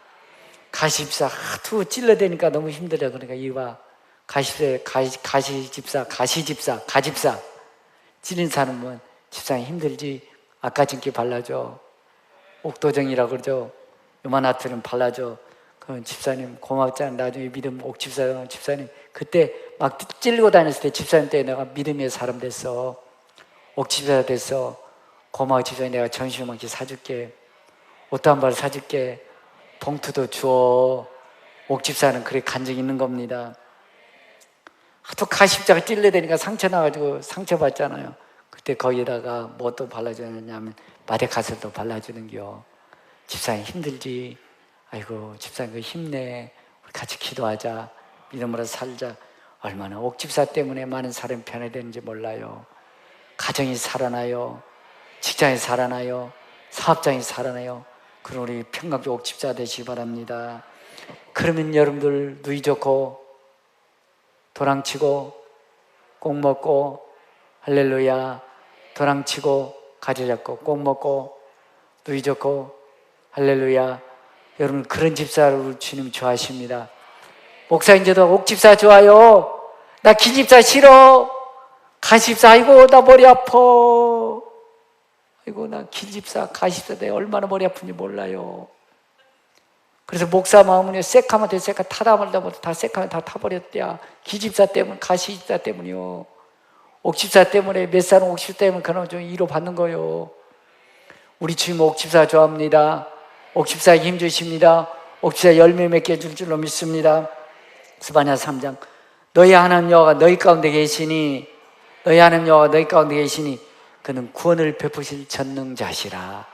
가시집사 하도 찔러대니까 너무 힘들어. 그러니까 이봐 가시집사 가집사 찔린 사람은 집사님 힘들지. 아까진기 발라줘. 옥도정이라고 그러죠. 요만하트는 발라줘. 그럼 집사님 고맙잖아. 나중에 믿음 옥집사 집사님 그때 막 찔리고 다녔을 때 집사님 때문에 내가 믿음의 사람 됐어. 옥집사 됐어. 고마워 집사님 내가 점심 한 끼 사줄게. 옷도 한 벌 사줄게. 봉투도 주어. 옥집사는 그래 간 적 있는 겁니다. 하도 가십자가 찔러대니까 상처 나가지고 상처받잖아요. 그때 거기에다가 뭐 또 발라주느냐면 마데카슬도 발라주는겨. 집사님 힘들지? 아이고 집사님 그 힘내. 우리 같이 기도하자. 믿음으로 살자. 얼마나 옥집사 때문에 많은 사람이 변화되는지 몰라요. 가정이 살아나요. 직장이 살아나요. 사업장이 살아나요. 그럼 우리 평강교 옥집사 되시기 바랍니다. 그러면 여러분들 누이 좋고 도랑치고 꼭 먹고 할렐루야. 도랑치고 가지 잡고 꼭 먹고 누이 좋고 할렐루야. 여러분 그런 집사를 주님 좋아하십니다. 목사님 저도 옥집사 좋아요. 나 기집사 싫어. 가십사 아이고 나 머리 아파. 아이고 나 길집사 가십사 내가 얼마나 머리 아픈지 몰라요. 그래서 목사 마음은요 새카면 돼. 새카 타다 말다 못해. 다 새카면 다 타버렸대야. 기집사 때문 가시집사 때문이요. 옥집사 때문에 몇 살은 옥집사 때문에 그런 좀 위로 받는 거요. 우리 주님 옥집사 좋아합니다. 옥집사에 힘 주십니다. 옥집사 열매 맺게 해줄 줄로 믿습니다. 스바냐 3장 너희 하나님 여호와가 너희 가운데 계시니 너희 하나님 여호와가 너희 가운데 계시니 그는 구원을 베푸실 전능자시라.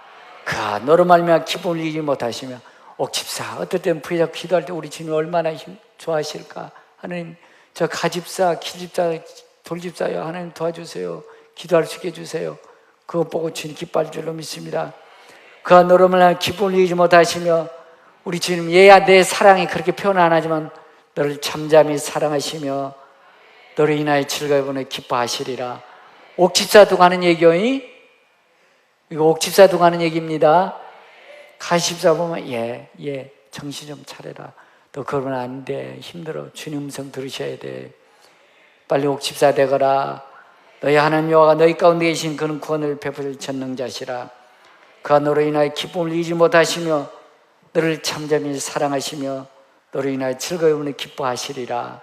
그가 너로 말미암아 기쁨을 이기지 못하시며 옥집사 어떨 때는 부여잡고 기도할 때 우리 주님 얼마나 좋아하실까. 하나님 저 가집사 길집사 돌집사요 하나님 도와주세요. 기도할 수 있게 해주세요. 그것 보고 주님 기뻐할 줄로 믿습니다. 그가 너로 말미암아 기쁨을 이기지 못하시며 우리 주님 얘야 내 사랑이 그렇게 표현 안 하지만 너를 잠잠히 사랑하시며 너로 인하여 즐거움을 기뻐하시리라. 옥집사도 가는 얘기요. 이거 옥집사도 가는 얘기입니다. 가십사 보면 예 정신 좀 차려라. 너 그러면 안 돼. 힘들어. 주님 음성 들으셔야 돼. 빨리 옥집사 되거라. 너희 하나님 여호와가 너희 가운데 계신 그는 구원을 베푸실 전능자시라. 그가 너로 인하여 기쁨을 이기지 못하시며 너를 잠잠히 사랑하시며 너로 인하여 즐거움을 기뻐하시리라.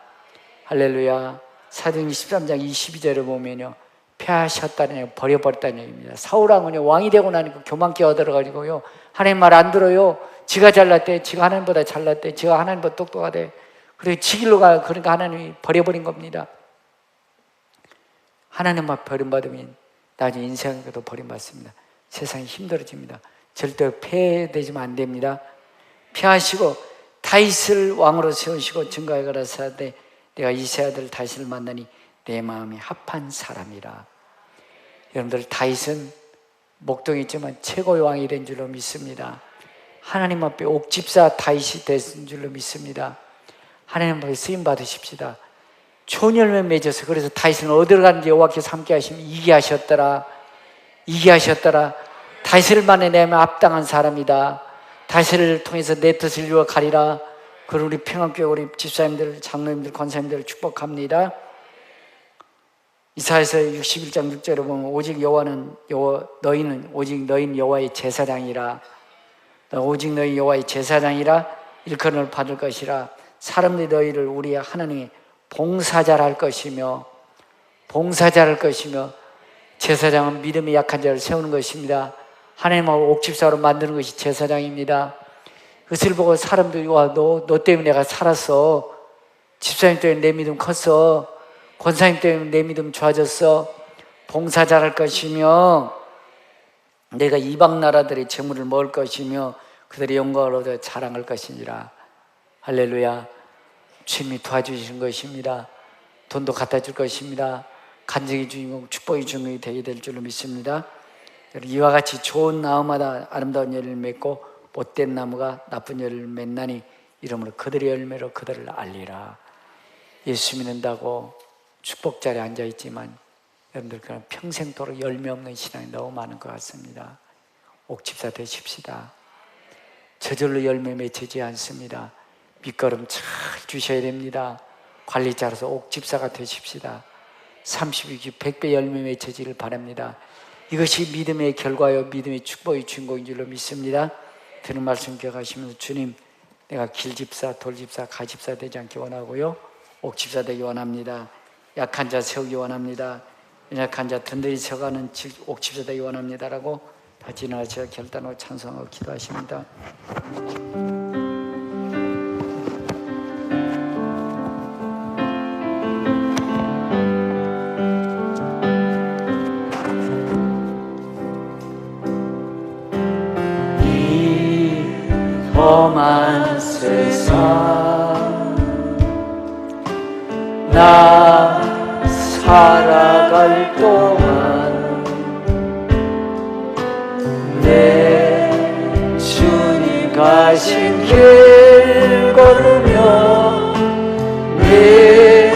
할렐루야. 사도행전 13장 22절을 보면요 패하셨다는 얘기, 버려버렸다는 얘기입니다. 사울왕은요 왕이 되고 나니까 교만께 얻어가지고요 하나님 말 안 들어요. 지가 잘났대, 지가 하나님보다 잘났대, 지가 하나님보다 똑똑하대. 그리고 지 길로 가. 그러니까 하나님이 버려버린 겁니다. 하나님만 버림받으면 나중에 인생에도 버림받습니다. 세상이 힘들어집니다. 절대 패되지면 안 됩니다. 피하시고 다윗을 왕으로 세우시고 증거에 가라사대 내가 이세 아들 다윗을 만나니 내 마음이 합한 사람이라. 여러분들, 다윗은 목동이지만 최고의 왕이 된 줄로 믿습니다. 하나님 앞에 옥집사 다윗이 된 줄로 믿습니다. 하나님 앞에 쓰임 받으십시다. 좋은 열매 맺어서, 그래서 다윗은 어디로 가는지 여호와께서 함께 하시면 이게 하셨더라, 이게 하셨더라. 다윗을 만나내면 합당한 사람이다. 다윗을 통해서 내 뜻을 이루어 가리라. 그리고 우리 평안교회 우리 집사님들, 장로님들, 권사님들을 축복합니다. 이사야서 61장 6절에 보면 오직 너희는 여호와의 제사장이라. 오직 너희 여호와의 제사장이라 일컬음을 받을 것이라. 사람들이 너희를 우리 하나님의 봉사자라 할 것이며, 봉사자를 것이며, 제사장은 믿음이 약한 자를 세우는 것입니다. 하나님하고 옥집사로 만드는 것이 제사장입니다. 그것을 보고 사람들이 와, 너 때문에 내가 살았어. 집사님 때문에 내 믿음 컸어. 권사님 때문에 내 믿음 좋아졌어. 봉사자를 할 것이며, 내가 이방 나라들의 재물을 먹을 것이며 그들의 영광을 얻어 자랑할 것이니라. 할렐루야. 주님이 도와주시는 것입니다. 돈도 갖다 줄 것입니다. 간증의 주인공, 축복의 주인공이 되게 될 줄로 믿습니다. 이와 같이 좋은 나무마다 아름다운 열매를 맺고 못된 나무가 나쁜 열매를 맺나니 이러므로 그들의 열매로 그들을 알리라. 예수 믿는다고 축복 자리에 앉아있지만 여러분들 그냥 평생도록 열매 없는 신앙이 너무 많은 것 같습니다. 옥집사 되십시다. 저절로 열매 맺히지 않습니다. 밑거름 잘 주셔야 됩니다. 관리자로서 옥집사가 되십시다. 32기 100배 열매 맺혀지를 바랍니다. 이것이 믿음의 결과요, 믿음의 축복의 주인공인 줄로 믿습니다. 드는 말씀 기억하시면서 주님, 내가 길집사, 돌집사, 가집사 되지 않기 원하고요, 옥집사 되기 원합니다. 약한 자 세우기 원합니다. 연약한 자 든든히 세워가는 옥집사 되기 원합니다라고 다 지나가셔 결단하고 찬송하고 기도하십니다. 험한 세상 나 살아갈 동안 내 주님 가신 길 걸으며 내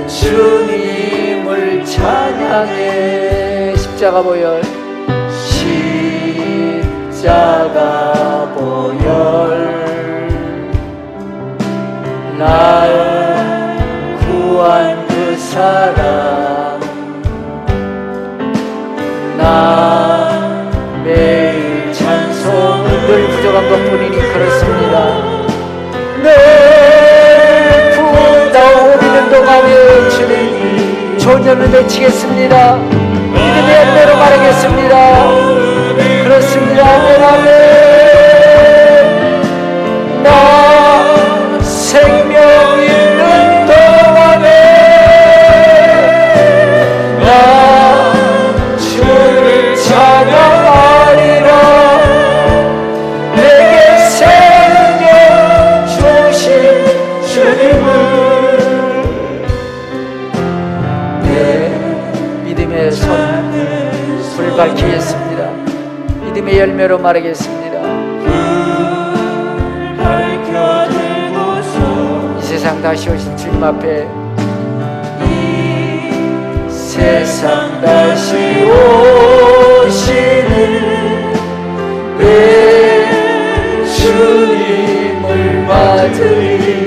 주님을 찬양해. 십자가 보혈, 십자가 보혈 날 구한 그 사랑 나 매일 찬송을 늘 부족한 것뿐이니 그렇습니다. 내 부다 오리는 동안에 주님 좋은 열매 맺히겠습니다. 믿음의 열매로 말하겠습니다. 그렇습니다. 아멘, 아멘. 나 생명 있는 동안에 나 주를 찬양하리라. 내게 생명 주신 주님을 내 믿음의 손 밝히겠습니다. 믿음의 열매로 말하겠습니다. 이 세상 다시 오실 주님 앞에, 이 세상 다시 오시는 내 주님을 맞으리.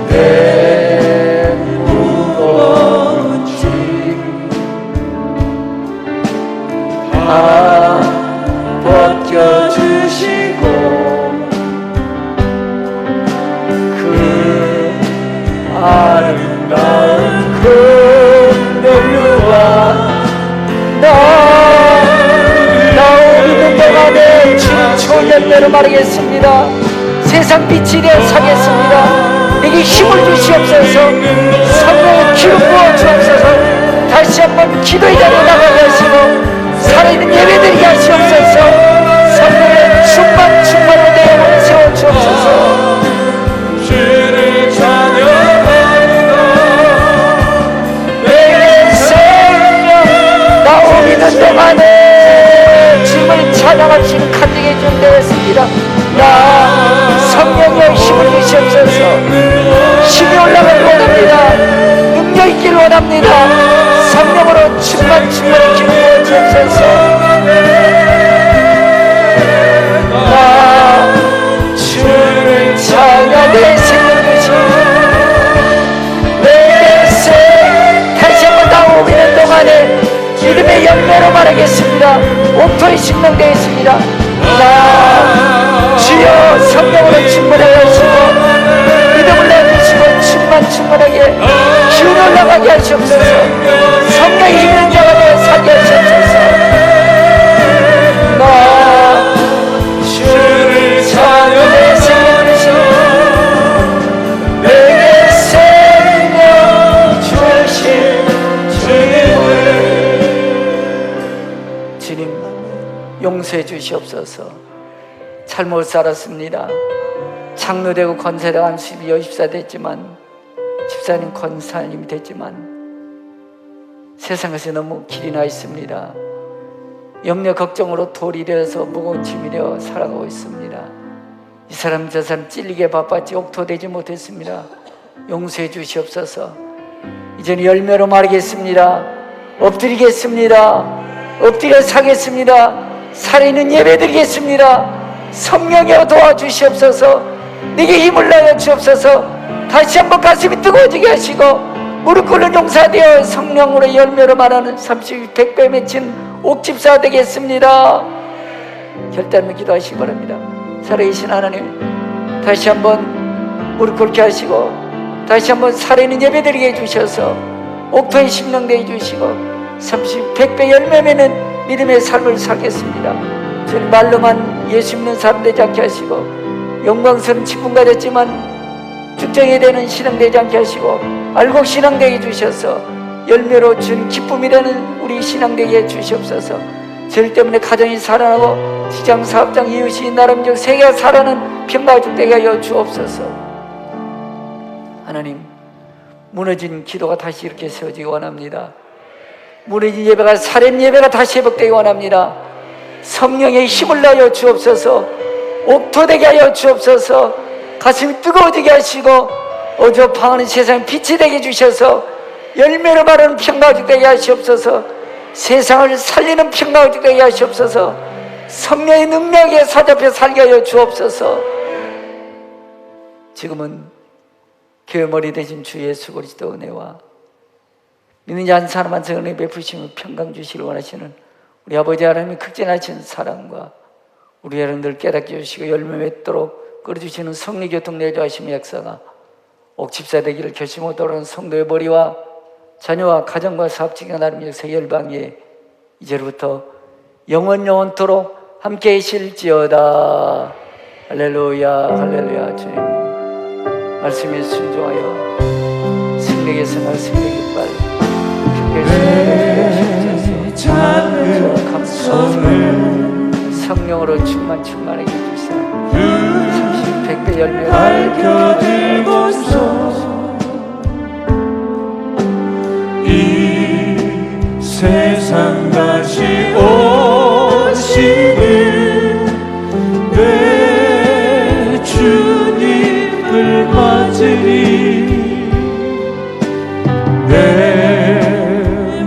내 무거운 짐 다 벗겨주시고 그 아름다운 긍휼과 나 오르는 동안에 주님 열매로 마르겠습니다. 세상 빛이 되어 사겠습니다. 내게 힘을 주시옵소서. 성령의 기름 부어 주옵소서. 다시 한번 기도의 자리에 나가게 하시고 살아있는 예배드리게 하시옵소서. 성령의 충만으로 내 영혼을 세워 주옵소서. 주를 찬양합니다. 내게 생명 나오는 동안에 주님을 찬양하시는 간증의 준 되었습니다. 나 성령의 힘을 주시옵소서. 힘이 올라가길 원합니다. 능력 있기를 원합니다. 성령으로 충만히 기름 부어 주옵소서. 나 주를 찬양 내 생명 주시옵소서. 내 생 다시 한번 나오는 동안에 믿음의 열매로 말하겠습니다. 옥토에 심령되어 있습니다. 나 주여 성령으로 충만하게 하시고 믿음을 내주시고 충만하게 기운이 올라가게 하시옵소서. 성령이 있는 자가 되어 살게 하시옵소서. 나 주를 찬양 내 생명 주시고 내게 생명 주신 주님 용서해 주시옵소서. 잘못 살았습니다. 장로되고 권사되고 한 12, 10사 됐지만 집사님 권사님이 됐지만 세상에서 너무 길이 나 있습니다. 염려 걱정으로 돌이 되어서 무거운 짐이 되어 살아가고 있습니다. 이 사람 저 사람 찔리게 바빴지 옥토되지 못했습니다. 용서해 주시옵소서. 이제는 열매로 마르겠습니다. 엎드리겠습니다. 엎드려 사겠습니다. 살아있는 예배 드리겠습니다. 성령이여 도와주시옵소서. 내게 힘을 내어 주옵소서. 다시 한번 가슴이 뜨거워지게 하시고 무릎 꿇는 용사되어 성령으로 열매로 말하는 30, 100배 맺힌 옥집사 되겠습니다. 결단을 기도하시기 바랍니다. 살아계신 하나님, 다시 한번 무릎 꿇게 하시고 다시 한번 살아있는 예배 드리게 해주셔서 옥토에 심령되게 해주시고 30, 100배 열매 맺는 믿음의 삶을 살겠습니다. 저는 말로만 예수 믿는 사람 되지 않게 하시고 영광스러운 직분 가졌지만 축정이 되는 신앙 되지 않게 하시고 알곡 신앙 되게 해주셔서 열매로 준 기쁨이 되는 우리 신앙 되게 해주시옵소서. 저희 때문에 가정이 살아나고 시장 사업장 이웃이 나름적 세계가 살아나는 평가족 되게 하여 주옵소서. 하나님, 무너진 기도가 다시 이렇게 세워지기 원합니다. 무너진 예배가 살인 예배가 다시 회복되기 원합니다. 성령의 힘을 내어 주옵소서. 옥토되게 하여 주옵소서. 가슴이 뜨거워지게 하시고 어두워방하는 세상에 빛이 되게 해주셔서 열매로 마르는 평가족 되게 하시옵소서. 세상을 살리는 평가족 되게 하시옵소서. 성령의 능력에 사잡혀 살게 하여 주옵소서. 지금은 교회 머리 대신 주 예수 그리스도 은혜와 믿는 자 한 사람 한 사람 은혜 베푸시며 평강 주시기를 원하시는 우리 아버지 하나님의 극진하신 사랑과 우리 여러분들 깨닫게 해주시고 열매 맺도록 끌어주시는 성리 교통 내주하시며 역사가 옥집사 되기를 결심하도록 하는 성도의 머리와 자녀와 가정과 사업직과 나름 역사 열방에 이제부터 영원토록 함께 계실지어다. 할렐루야 할렐루야. 주님 말씀에 순종하여 승리의 생활 승리의 깃발 성령으로 충만하게 해주시사 30, 100배 열매를 밝혀들고서 이 세상 다시 오시는 내 주님을 맞으리. 내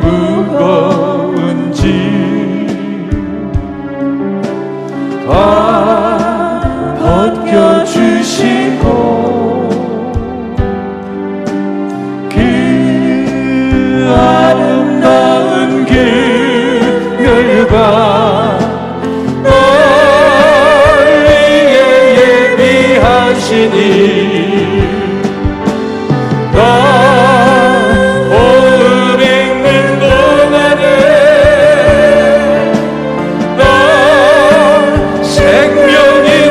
무거운 짐 다 벗겨주시고 그 아름다운 그늘과 널리에 예비하시니 생명이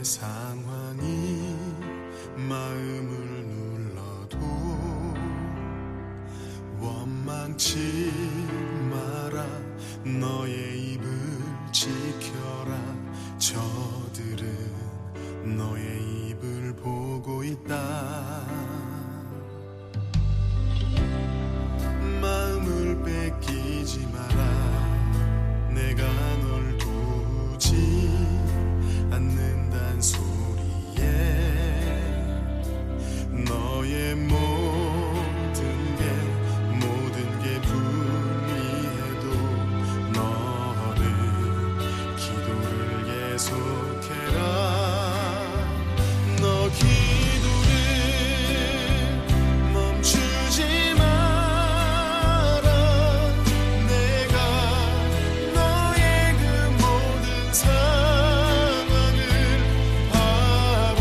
상황이 마음을 눌러도 원망치 마라. 너의 입을 지켜라. 저들은 너의 입을 보고 있다. 마음을 뺏기지 마라. 내가 널 두지 않는단 소리에 너의 모든 게 불리해도 너는 기도를 계속해라. 너 기도를 멈추지 마라. 내가 너의 그 모든 상황을 바로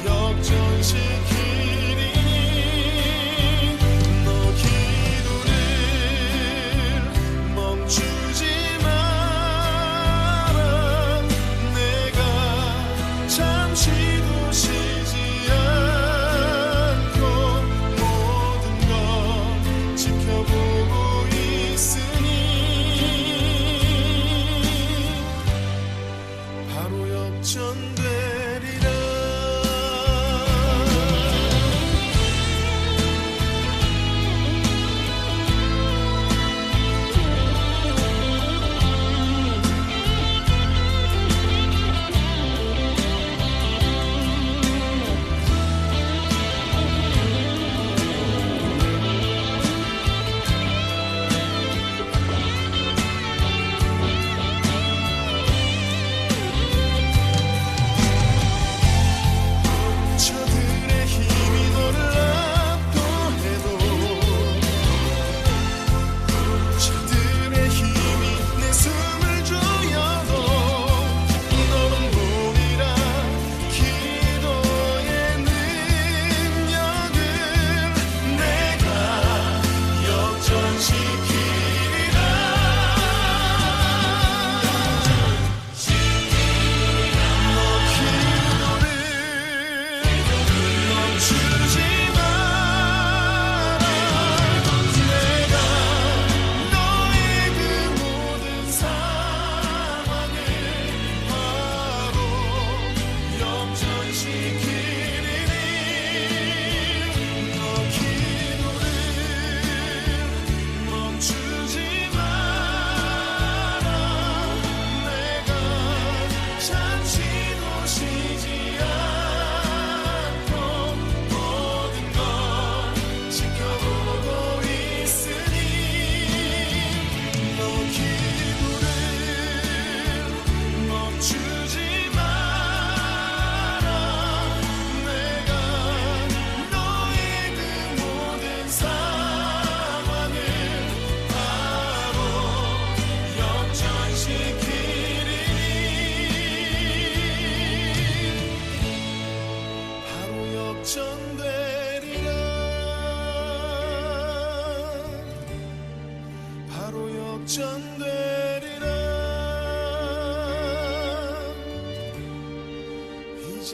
역전시키리니 너 기도를 멈추지 마라. 내가 잠시도 쉬지 않고 모든 걸 지켜보고 있으니 바로 역전되리라. 저들의 힘이 너를 압도해도 저들의 힘이 내 숨을 조여도 너는 보리라. 기도의 능력을 내가 역전시키리라. 너 기도를 멈추지 마라. 내가 너의 그 모든 상황을 바로 역전시키리니 너 기도를 멈추지 마라. 내가 잠시도 쉬지 않고 모든 걸 지켜보고 있으니 너 기도를 멈추지 마라. 내가 너의 그 모든 상황을 바로 역전시키리니 바로 역전되리라. 바로 역전되리라. 이제